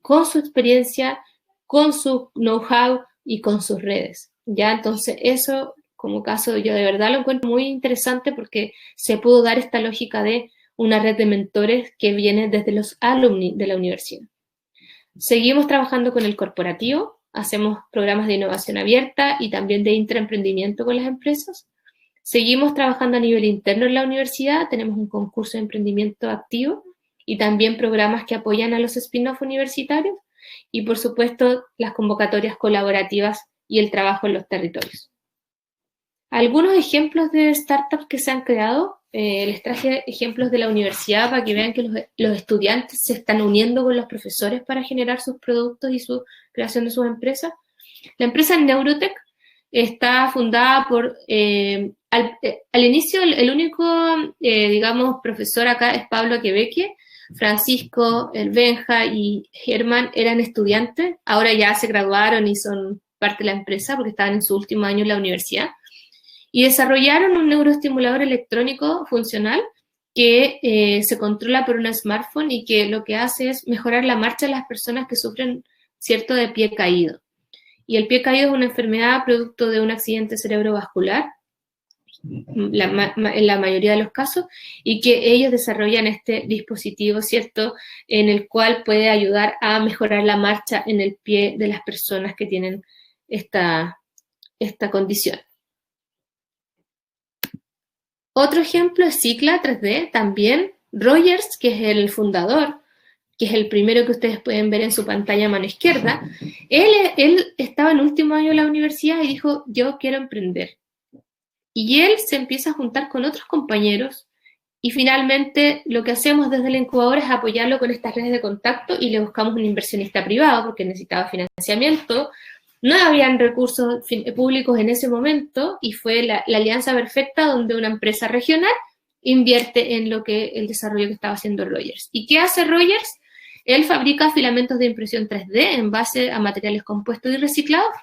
con su experiencia, con su know-how y con sus redes. Ya, entonces eso, como caso, yo de verdad lo encuentro muy interesante porque se pudo dar esta lógica de una red de mentores que viene desde los alumni de la universidad. Seguimos trabajando con el corporativo, hacemos programas de innovación abierta y también de intraemprendimiento con las empresas. Seguimos trabajando a nivel interno en la universidad, tenemos un concurso de emprendimiento activo y también programas que apoyan a los spin-off universitarios y, por supuesto, las convocatorias colaborativas y el trabajo en los territorios. Algunos ejemplos de startups que se han creado, les traje ejemplos de la universidad para que vean que los estudiantes se están uniendo con los profesores para generar sus productos y su creación de sus empresas. La empresa Neurotech está fundada por, al inicio, el único, digamos, profesor acá es Pablo Quebeque. Francisco, el Benja y Germán eran estudiantes, ahora ya se graduaron y son parte de la empresa porque estaban en su último año en la universidad, y desarrollaron un neuroestimulador electrónico funcional que se controla por un smartphone y que lo que hace es mejorar la marcha de las personas que sufren, cierto, de pie caído. Y el pie caído es una enfermedad producto de un accidente cerebrovascular, en la mayoría de los casos, y que ellos desarrollan este dispositivo, ¿cierto?, en el cual puede ayudar a mejorar la marcha en el pie de las personas que tienen esta condición. Otro ejemplo es Cicla 3D, también Rogers, que es el fundador, que es el primero que ustedes pueden ver en su pantalla a mano izquierda. Él estaba en último año de la universidad y dijo, yo quiero emprender. Y él se empieza a juntar con otros compañeros y finalmente lo que hacemos desde la incubadora es apoyarlo con estas redes de contacto y le buscamos un inversionista privado porque necesitaba financiamiento. No habían recursos públicos en ese momento y fue la alianza perfecta donde una empresa regional invierte en el desarrollo que estaba haciendo Rogers. ¿Y qué hace Rogers? Él fabrica filamentos de impresión 3D en base a materiales compuestos y reciclados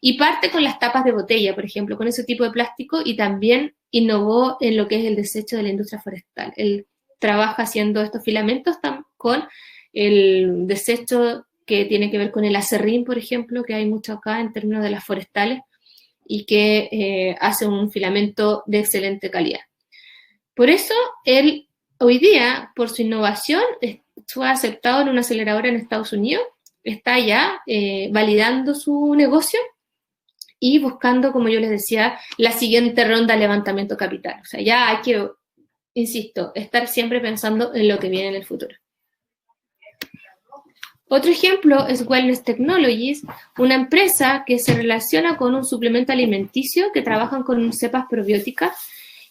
y parte con las tapas de botella, por ejemplo, con ese tipo de plástico, y también innovó en lo que es el desecho de la industria forestal. Él trabaja haciendo estos filamentos con el desecho que tiene que ver con el acerrín, por ejemplo, que hay mucho acá en términos de las forestales, y que hace un filamento de excelente calidad. Por eso, él hoy día, por su innovación, fue aceptado en una aceleradora en Estados Unidos, está ya validando su negocio y buscando, como yo les decía, la siguiente ronda de levantamiento capital. O sea, ya hay que, insisto, estar siempre pensando en lo que viene en el futuro. Otro ejemplo es Wellness Technologies, una empresa que se relaciona con un suplemento alimenticio que trabajan con cepas probióticas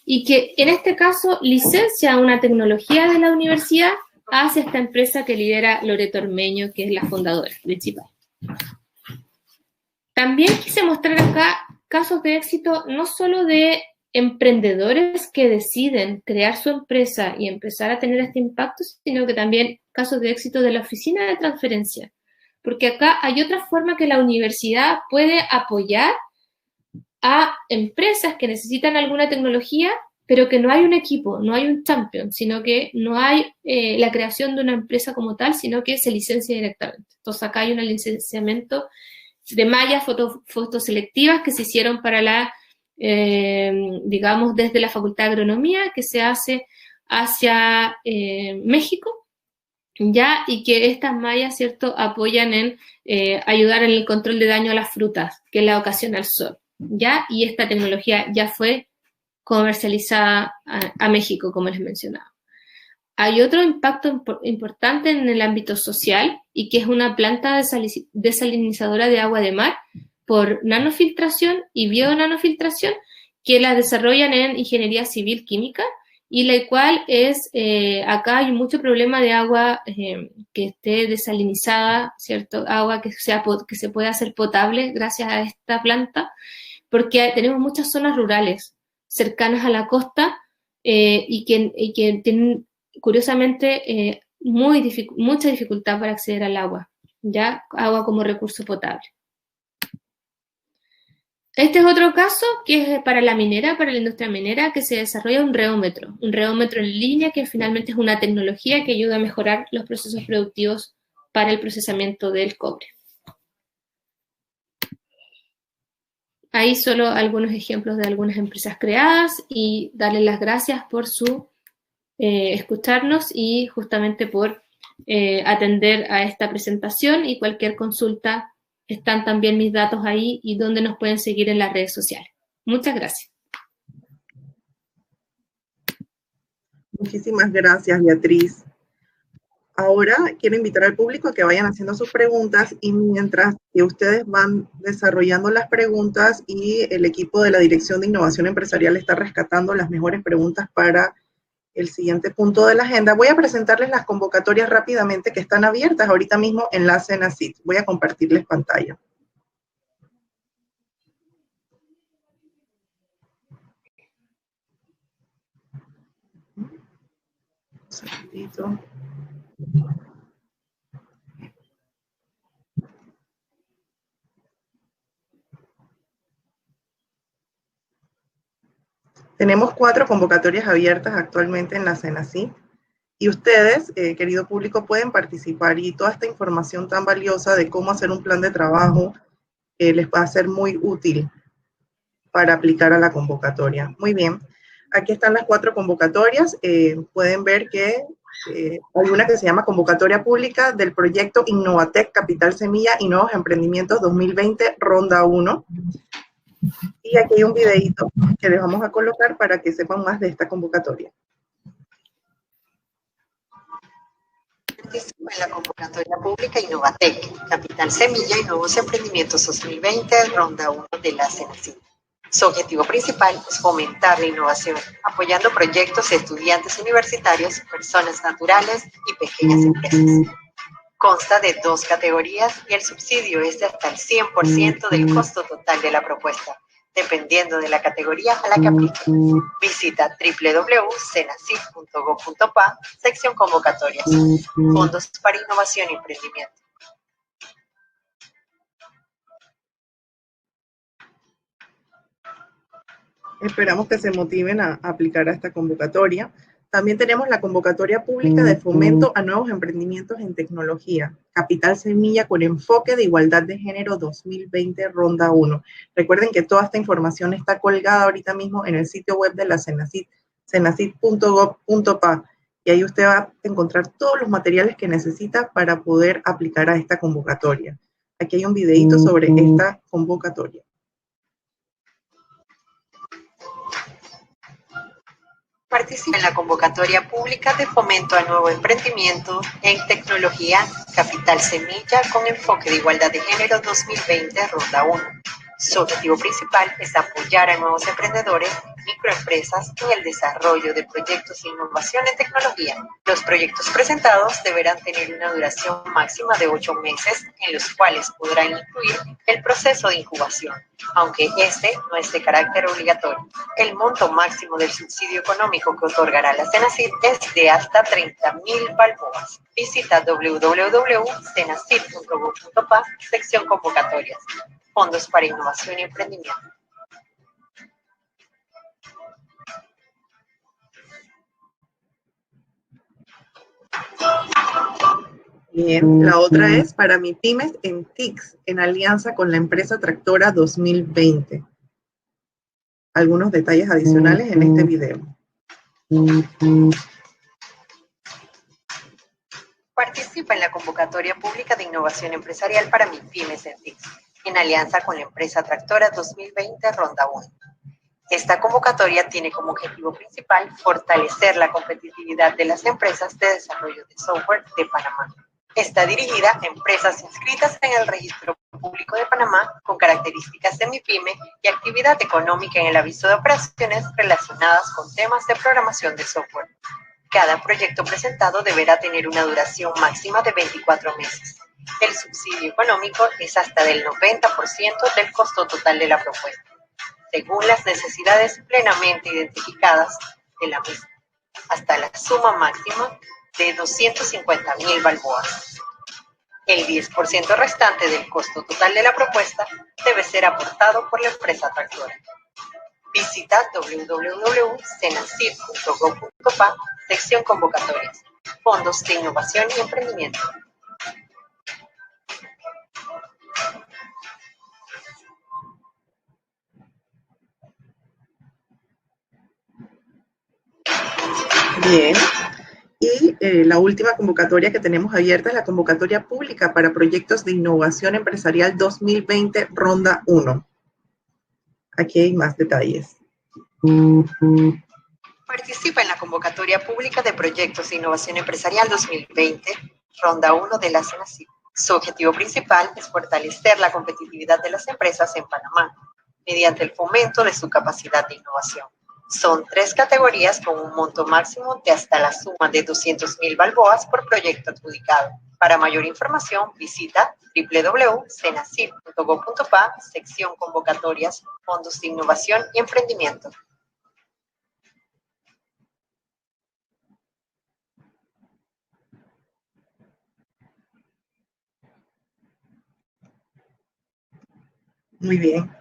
y que en este caso licencia una tecnología de la universidad hacia esta empresa que lidera Loreto Ormeño, que es la fundadora principal. También quise mostrar acá casos de éxito no solo de emprendedores que deciden crear su empresa y empezar a tener este impacto, sino que también casos de éxito de la oficina de transferencia. Porque acá hay otra forma que la universidad puede apoyar a empresas que necesitan alguna tecnología, pero que no hay un equipo, no hay un champion, sino que no hay la creación de una empresa como tal, sino que se licencia directamente. Entonces acá hay un licenciamiento de mallas fotoselectivas que se hicieron para digamos, desde la Facultad de Agronomía, que se hace hacia México, ¿ya? Y que estas mallas, ¿cierto?, apoyan en ayudar en el control de daño a las frutas, que la ocasiona el sol, ¿ya? Y esta tecnología ya fue comercializada a México, como les mencionaba. Hay otro impacto importante en el ámbito social y que es una planta desalinizadora de agua de mar por nanofiltración y bionanofiltración que la desarrollan en ingeniería civil química y la cual es, acá hay mucho problema de agua que esté desalinizada, ¿cierto? Agua que se pueda hacer potable gracias a esta planta, porque tenemos muchas zonas rurales cercanas a la costa y que tienen, curiosamente, mucha dificultad para acceder al agua, ya agua como recurso potable. Este es otro caso que es para la minera, para la industria minera, que se desarrolla un reómetro en línea que finalmente es una tecnología que ayuda a mejorar los procesos productivos para el procesamiento del cobre. Ahí solo algunos ejemplos de algunas empresas creadas y darles las gracias por su escucharnos y justamente por atender a esta presentación, y cualquier consulta están también mis datos ahí y donde nos pueden seguir en las redes sociales. Muchas gracias. Muchísimas gracias, Beatriz. Ahora quiero invitar al público a que vayan haciendo sus preguntas, y mientras que ustedes van desarrollando las preguntas y el equipo de la Dirección de Innovación Empresarial está rescatando las mejores preguntas para el siguiente punto de la agenda, voy a presentarles las convocatorias rápidamente que están abiertas ahorita mismo en la Cenacit. Voy a compartirles pantalla. Un segundito. Tenemos 4 convocatorias abiertas actualmente en la Cenacit, y ustedes, querido público, pueden participar, y toda esta información tan valiosa de cómo hacer un plan de trabajo les va a ser muy útil para aplicar a la convocatoria. Muy bien, aquí están las 4 convocatorias. Pueden ver que hay una que se llama Convocatoria Pública del Proyecto Innovatec Capital Semilla y Nuevos Emprendimientos 2020, Ronda 1. Y aquí hay un videito que les vamos a colocar para que sepan más de esta convocatoria. En la Convocatoria Pública Innovatec, Capital Semilla y Nuevos Emprendimientos 2020, Ronda 1 de la Cenacit. Su objetivo principal es fomentar la innovación, apoyando proyectos de estudiantes universitarios, personas naturales y pequeñas empresas. Consta de 2 categorías y el subsidio es de hasta el 100% del costo total de la propuesta, dependiendo de la categoría a la que aplique. Visita www.cenacit.gov.pa, sección Convocatorias, Fondos para Innovación y Emprendimiento. Esperamos que se motiven a aplicar a esta convocatoria. También tenemos la Convocatoria Pública de Fomento a Nuevos Emprendimientos en Tecnología, Capital Semilla con Enfoque de Igualdad de Género 2020, Ronda 1. Recuerden que toda esta información está colgada ahorita mismo en el sitio web de la Cenacit, cenacit.gov.pa, y ahí usted va a encontrar todos los materiales que necesita para poder aplicar a esta convocatoria. Aquí hay un videito sobre esta convocatoria. Participa en la Convocatoria Pública de Fomento a Nuevo Emprendimiento en Tecnología, Capital Semilla con Enfoque de Igualdad de Género 2020, Ronda 1. Su objetivo principal es apoyar a nuevos emprendedores, microempresas en el desarrollo de proyectos de innovación en tecnología. Los proyectos presentados deberán tener una duración máxima de 8 meses, en los cuales podrán incluir el proceso de incubación, aunque este no es de carácter obligatorio. El monto máximo del subsidio económico que otorgará la Cenacit es de hasta 30.000 balboas. Visita www.cenacit.gov.pa, sección Convocatorias, Fondos para Innovación y Emprendimiento. Bien, la otra es para MIPYMES en TICS, en alianza con la empresa Tractora 2020. Algunos detalles adicionales en este video. Participa en la Convocatoria Pública de Innovación Empresarial para MIPYMES en TICS, en alianza con la empresa Tractora 2020, Ronda 1. Esta convocatoria tiene como objetivo principal fortalecer la competitividad de las empresas de desarrollo de software de Panamá. Está dirigida a empresas inscritas en el Registro Público de Panamá con características de MIPYME y actividad económica en el aviso de operaciones relacionadas con temas de programación de software. Cada proyecto presentado deberá tener una duración máxima de 24 meses. El subsidio económico es hasta del 90% del costo total de la propuesta. según las necesidades plenamente identificadas de la misma, hasta la suma máxima de 250.000 balboas. El 10% restante del costo total de la propuesta debe ser aportado por la empresa tractora. Visita www.cenacid.gov.pa, sección convocatorias, Fondos de Innovación y Emprendimiento. Bien. Y la última convocatoria que tenemos abierta es la convocatoria pública para proyectos de innovación empresarial 2020, ronda 1. Aquí hay más detalles. Participa en la convocatoria pública de proyectos de innovación empresarial 2020, ronda 1 de la CENACIT. Su objetivo principal es fortalecer la competitividad de las empresas en Panamá mediante el fomento de su capacidad de innovación. Son 3 categorías con un monto máximo de hasta la suma de 200.000 balboas por proyecto adjudicado. Para mayor información, visita www.cenacid.gov.pa, sección convocatorias, Fondos de Innovación y Emprendimiento. Muy bien.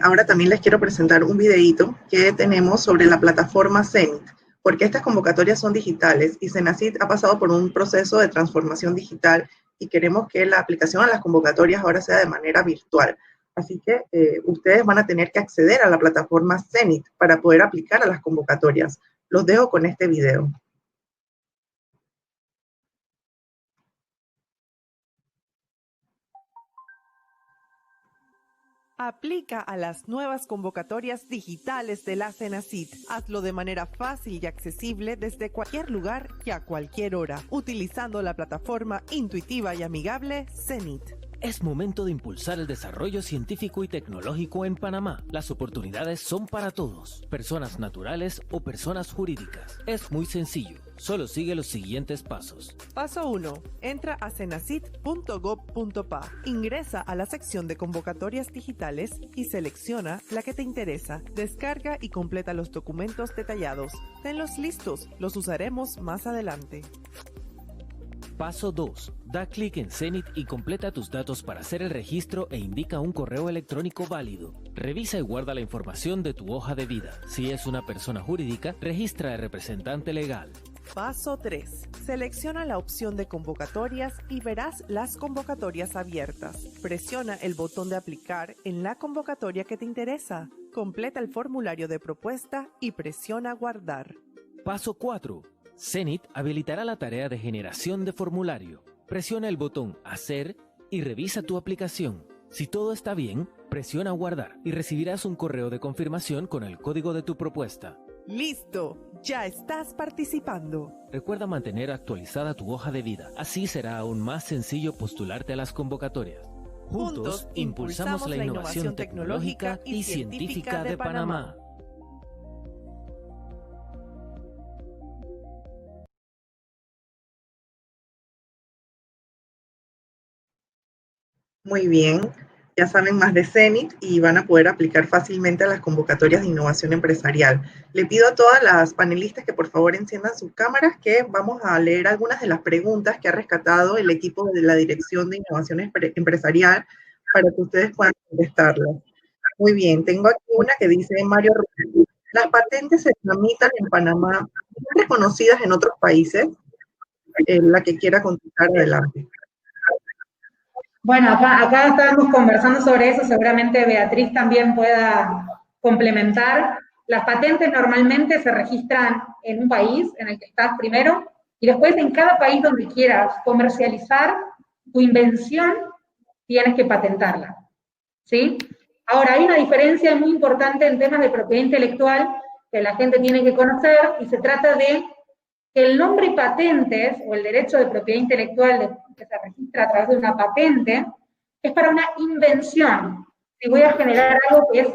Ahora también les quiero presentar un videíto que tenemos sobre la plataforma Cenit, porque estas convocatorias son digitales y Cenacit ha pasado por un proceso de transformación digital y queremos que la aplicación a las convocatorias ahora sea de manera virtual. Así que ustedes van a tener que acceder a la plataforma Cenit para poder aplicar a las convocatorias. Los dejo con este video. Aplica a las nuevas convocatorias digitales de la Cenacit. Hazlo de manera fácil y accesible desde cualquier lugar y a cualquier hora, utilizando la plataforma intuitiva y amigable Cenit. Es momento de impulsar el desarrollo científico y tecnológico en Panamá. Las oportunidades son para todos, personas naturales o personas jurídicas. Es muy sencillo. Solo sigue los siguientes pasos. Paso 1. Entra a cenacit.gov.pa. Ingresa a la sección de convocatorias digitales y selecciona la que te interesa. Descarga y completa los documentos detallados. Tenlos listos, los usaremos más adelante. Paso 2. Da clic en Cenit y completa tus datos para hacer el registro e indica un correo electrónico válido. Revisa y guarda la información de tu hoja de vida. Si es una persona jurídica, registra el representante legal. Paso 3. Selecciona la opción de convocatorias y verás las convocatorias abiertas. Presiona el botón de aplicar en la convocatoria que te interesa. Completa el formulario de propuesta y presiona guardar. Paso 4. Cenit habilitará la tarea de generación de formulario. Presiona el botón Hacer y revisa tu aplicación. Si todo está bien, presiona Guardar y recibirás un correo de confirmación con el código de tu propuesta. ¡Listo! ¡Ya estás participando! Recuerda mantener actualizada tu hoja de vida. Así será aún más sencillo postularte a las convocatorias. Juntos impulsamos la innovación tecnológica y científica de Panamá. Muy bien, ya saben más de Cenit y van a poder aplicar fácilmente a las convocatorias de innovación empresarial. Le pido a todas las panelistas que por favor enciendan sus cámaras, que vamos a leer algunas de las preguntas que ha rescatado el equipo de la Dirección de Innovación Empresarial para que ustedes puedan contestarlas. Muy bien, tengo aquí una que dice Mario Rodríguez. ¿Las patentes se tramitan en Panamá? ¿Son reconocidas en otros países? La que quiera contestar, adelante. Bueno, acá estábamos conversando sobre eso, seguramente Beatriz también pueda complementar. Las patentes normalmente se registran en un país en el que estás primero, y después en cada país donde quieras comercializar tu invención, tienes que patentarla, ¿sí? Ahora, hay una diferencia muy importante en temas de propiedad intelectual que la gente tiene que conocer, y se trata de que el nombre patentes, o el derecho de propiedad intelectual que se registra a través de una patente, es para una invención. Si voy a generar algo que es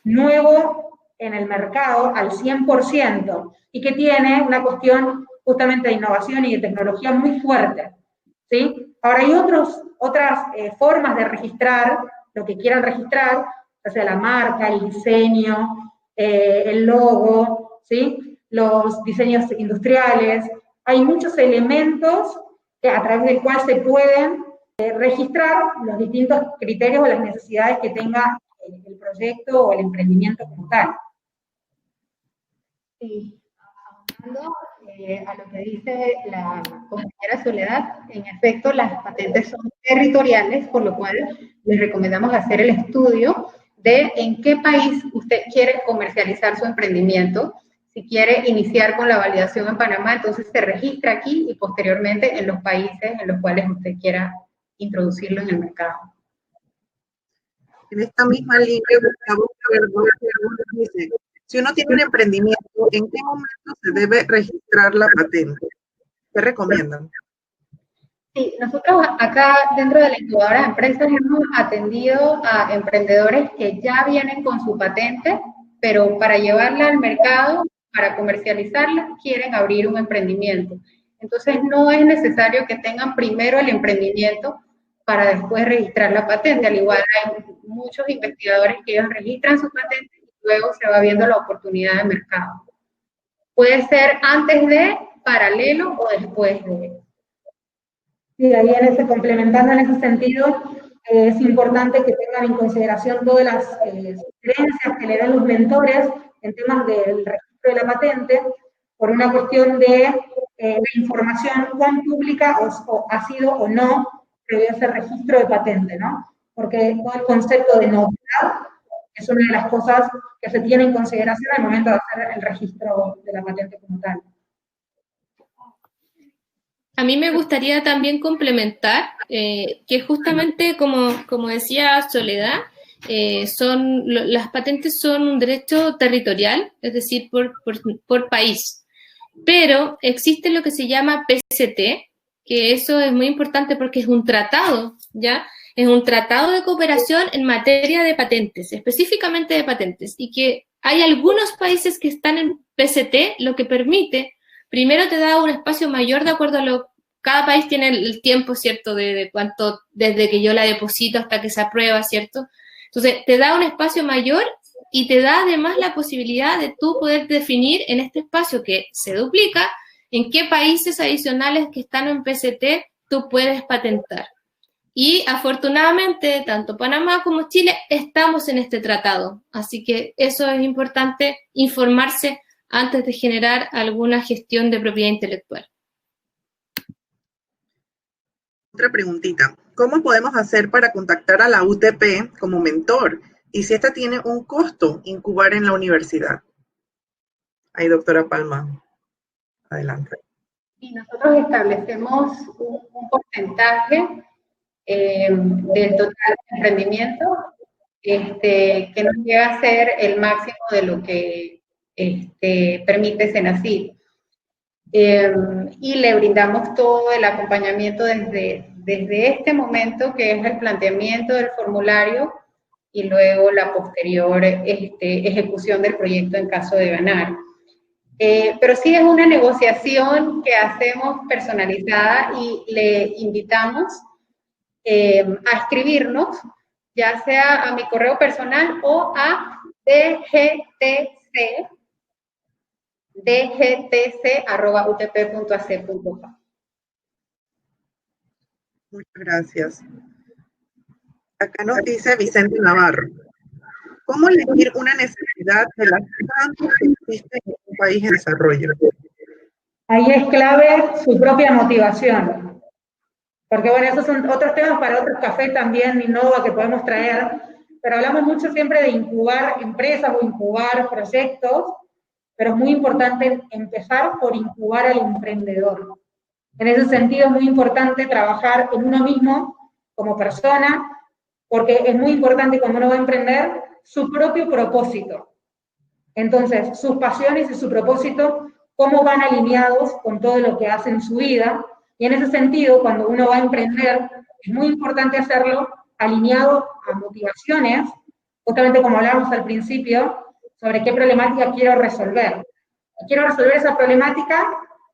nuevo en el mercado al 100%, y que tiene una cuestión justamente de innovación y de tecnología muy fuerte, ¿sí? Ahora, hay otras formas de registrar lo que quieran registrar, ya sea la marca, el diseño, el logo, ¿sí? Los diseños industriales. Hay muchos elementos a través del cual se pueden registrar los distintos criterios o las necesidades que tenga el proyecto o el emprendimiento como tal. Sí, hablando a lo que dice la compañera Soledad, en efecto las patentes son territoriales, por lo cual les recomendamos hacer el estudio de en qué país usted quiere comercializar su emprendimiento. Si quiere iniciar con la validación en Panamá, entonces se registra aquí y posteriormente en los países en los cuales usted quiera introducirlo en el mercado. En esta misma línea, Gustavo dice, si uno tiene un emprendimiento, ¿en qué momento se debe registrar la patente? ¿Qué recomiendan? Sí, nosotros acá dentro de la incubadora de empresas hemos atendido a emprendedores que ya vienen con su patente, pero para llevarla al mercado, para comercializarla, quieren abrir un emprendimiento. Entonces no es necesario que tengan primero el emprendimiento para después registrar la patente. Al igual hay muchos investigadores que ellos registran su patente y luego se va viendo la oportunidad de mercado. Puede ser antes de, paralelo o después de. Sí, ahí complementando en ese sentido, es importante que tengan en consideración todas las sugerencias que le dan los mentores en temas del registro de la patente, por una cuestión de la información cuán pública o ha sido o no previo ese registro de patente, ¿no? Porque todo el concepto de novedad es una de las cosas que se tiene en consideración al momento de hacer el registro de la patente como tal. A mí me gustaría también complementar que justamente, como decía Soledad, las patentes son un derecho territorial, es decir, por país. Pero existe lo que se llama PCT, que eso es muy importante porque es un tratado, ¿ya? Es un tratado de cooperación en materia de patentes, específicamente de patentes, y que hay algunos países que están en PCT, lo que permite, primero te da un espacio mayor de acuerdo a cada país tiene el tiempo, ¿cierto? De cuánto, desde que yo la deposito hasta que se aprueba, ¿cierto? Entonces, te da un espacio mayor y te da además la posibilidad de tú poder definir en este espacio que se duplica en qué países adicionales que están en PCT tú puedes patentar. Y afortunadamente, tanto Panamá como Chile estamos en este tratado. Así que eso es importante informarse antes de generar alguna gestión de propiedad intelectual. Otra preguntita. ¿Cómo podemos hacer para contactar a la UTP como mentor? Y si esta tiene un costo, incubar en la universidad. Ahí, doctora Palma. Adelante. Y nosotros establecemos un porcentaje del total de emprendimiento que nos llega a ser el máximo de lo que permite Senacid. Y le brindamos todo el acompañamiento desde este momento, que es el planteamiento del formulario, y luego la posterior ejecución del proyecto en caso de ganar. Pero sí es una negociación que hacemos personalizada y le invitamos a escribirnos, ya sea a mi correo personal o a dgtc@utp.ac.pa. Muchas gracias. Acá nos dice Vicente Navarro. ¿Cómo elegir una necesidad de las tantas que existen en un país en desarrollo? Ahí es clave su propia motivación. Porque bueno, esos son otros temas para otros cafés también, Innova, que podemos traer, pero hablamos mucho siempre de incubar empresas o incubar proyectos, pero es muy importante empezar por incubar al emprendedor. En ese sentido es muy importante trabajar en uno mismo como persona, porque es muy importante cuando uno va a emprender su propio propósito. Entonces, sus pasiones y su propósito, cómo van alineados con todo lo que hace en su vida. Y en ese sentido, cuando uno va a emprender, es muy importante hacerlo alineado a motivaciones, justamente como hablábamos al principio, sobre qué problemática quiero resolver. Quiero resolver esa problemática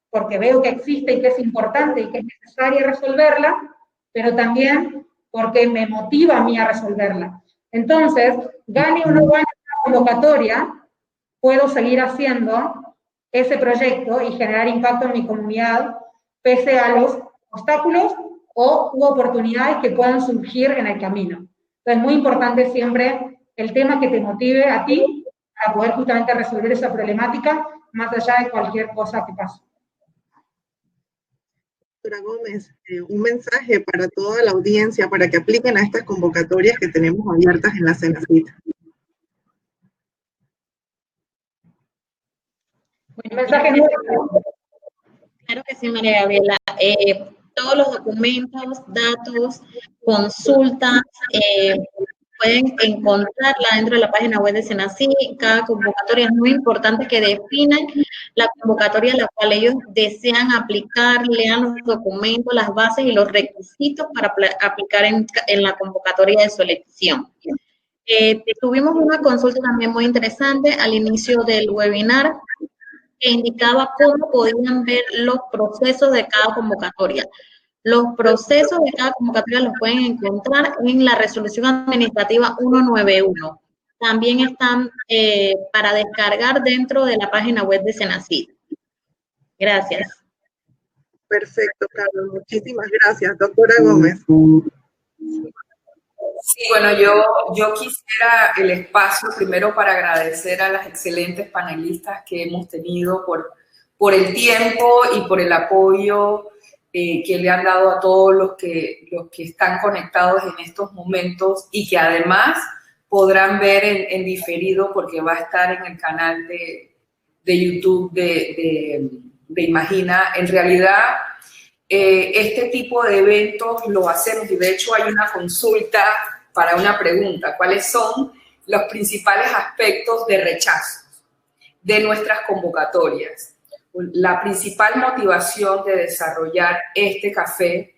porque veo que existe y que es importante y que es necesaria resolverla, pero también porque me motiva a mí a resolverla. Entonces, gane o no gane una convocatoria, puedo seguir haciendo ese proyecto y generar impacto en mi comunidad, pese a los obstáculos u oportunidades que puedan surgir en el camino. Entonces, es muy importante siempre el tema que te motive a ti para poder justamente resolver esa problemática, más allá de cualquier cosa que pase. Doctora Gómez, un mensaje para toda la audiencia para que apliquen a estas convocatorias que tenemos abiertas en la Senacit. Un mensaje nuevo. Claro que sí, María Gabriela. Todos los documentos, datos, consultas, pueden encontrarla dentro de la página web de Senacit. Cada convocatoria es muy importante que definan la convocatoria a la cual ellos desean aplicar, lean los documentos, las bases y los requisitos para aplicar en la convocatoria de su elección. Tuvimos una consulta también muy interesante al inicio del webinar que indicaba cómo podían ver los procesos de cada convocatoria. Los procesos de cada convocatoria los pueden encontrar en la resolución administrativa 191. También están para descargar dentro de la página web de Senacit. Gracias. Perfecto, Carlos. Muchísimas gracias. Doctora Gómez. Sí, bueno, yo quisiera el espacio primero para agradecer a las excelentes panelistas que hemos tenido por el tiempo y por el apoyo que le han dado a todos los que están conectados en estos momentos y que además podrán ver en diferido porque va a estar en el canal de YouTube de Imagina. En realidad, este tipo de eventos lo hacemos y de hecho hay una consulta para una pregunta. ¿Cuáles son los principales aspectos de rechazo de nuestras convocatorias? La principal motivación de desarrollar este café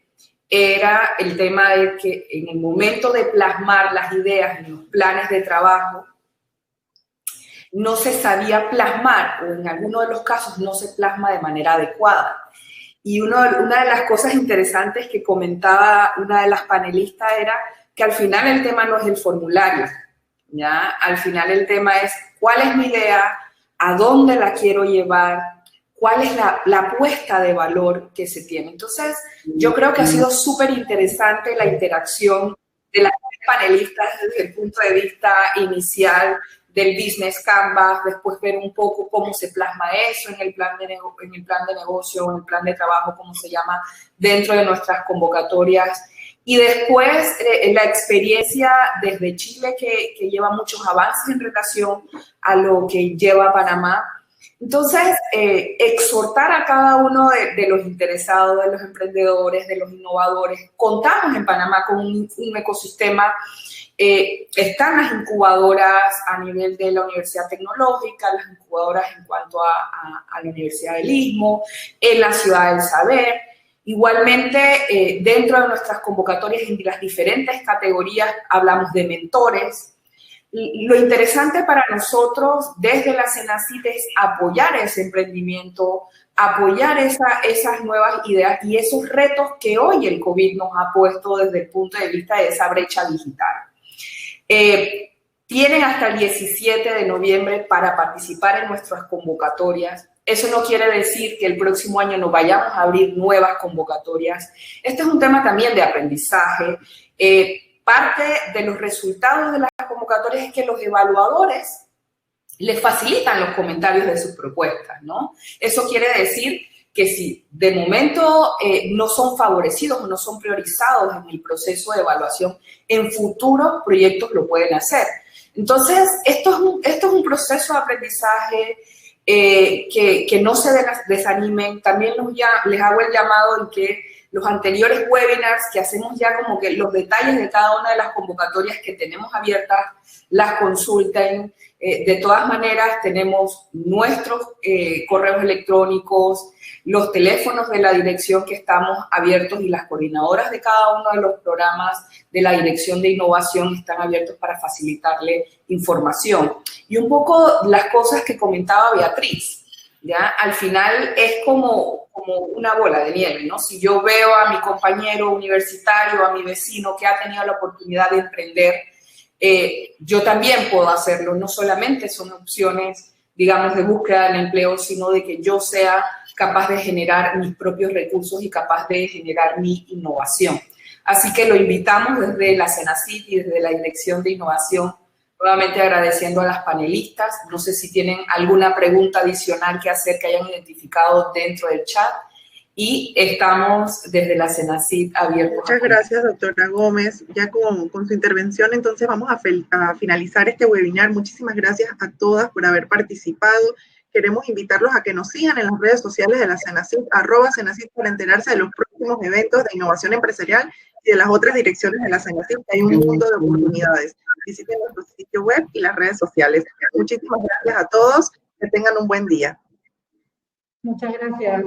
era el tema de que en el momento de plasmar las ideas en los planes de trabajo, no se sabía plasmar, o en algunos de los casos no se plasma de manera adecuada. Y una de las cosas interesantes que comentaba una de las panelistas era que al final el tema no es el formulario, ¿ya? Al final el tema es cuál es mi idea, a dónde la quiero llevar, cuál es la apuesta de valor que se tiene. Entonces, yo creo que ha sido súper interesante la interacción de las panelistas desde el punto de vista inicial del Business Canvas, después ver un poco cómo se plasma eso en el plan de negocio, en el plan de trabajo, cómo se llama, dentro de nuestras convocatorias. Y después la experiencia desde Chile, que lleva muchos avances en relación a lo que lleva Panamá. Entonces, exhortar a cada uno de los interesados, de los emprendedores, de los innovadores. Contamos en Panamá con un ecosistema. Están las incubadoras a nivel de la Universidad Tecnológica, las incubadoras en cuanto a la Universidad del Istmo, en la Ciudad del Saber. Igualmente, dentro de nuestras convocatorias en las diferentes categorías hablamos de mentores. Lo interesante para nosotros desde la Senacit es apoyar ese emprendimiento, apoyar esas nuevas ideas y esos retos que hoy el COVID nos ha puesto desde el punto de vista de esa brecha digital. Tienen hasta el 17 de noviembre para participar en nuestras convocatorias. Eso no quiere decir que el próximo año no vayamos a abrir nuevas convocatorias. Este es un tema también de aprendizaje. Parte de los resultados de las convocatorias es que los evaluadores les facilitan los comentarios de sus propuestas, ¿no? Eso quiere decir que si de momento no son favorecidos o no son priorizados en el proceso de evaluación, en futuros proyectos lo pueden hacer. Entonces, esto es un proceso de aprendizaje que no se desanimen. También les hago el llamado en que los anteriores webinars que hacemos ya como que los detalles de cada una de las convocatorias que tenemos abiertas, las consulten. De todas maneras, tenemos nuestros correos electrónicos, los teléfonos de la dirección que estamos abiertos y las coordinadoras de cada uno de los programas de la Dirección de Innovación están abiertos para facilitarle información. Y un poco las cosas que comentaba Beatriz, ¿ya? Al final es como una bola de nieve, ¿no? Si yo veo a mi compañero universitario, a mi vecino que ha tenido la oportunidad de emprender, yo también puedo hacerlo. No solamente son opciones, digamos, de búsqueda del empleo, sino de que yo sea capaz de generar mis propios recursos y capaz de generar mi innovación. Así que lo invitamos desde la CENACIT y desde la Dirección de Innovación, nuevamente agradeciendo a las panelistas. No sé si tienen alguna pregunta adicional que hacer que hayan identificado dentro del chat. Y estamos desde la CENACIT abiertos. Muchas gracias, doctora Gómez. Ya con su intervención, entonces vamos a finalizar este webinar. Muchísimas gracias a todas por haber participado. Queremos invitarlos a que nos sigan en las redes sociales de la CENACIT, @CENACIT, para enterarse de los próximos eventos de innovación empresarial y de las otras direcciones de la CENACIT. Hay un mundo de oportunidades. Visiten nuestro sitio web y las redes sociales. Muchísimas gracias a todos. Que tengan un buen día. Muchas gracias.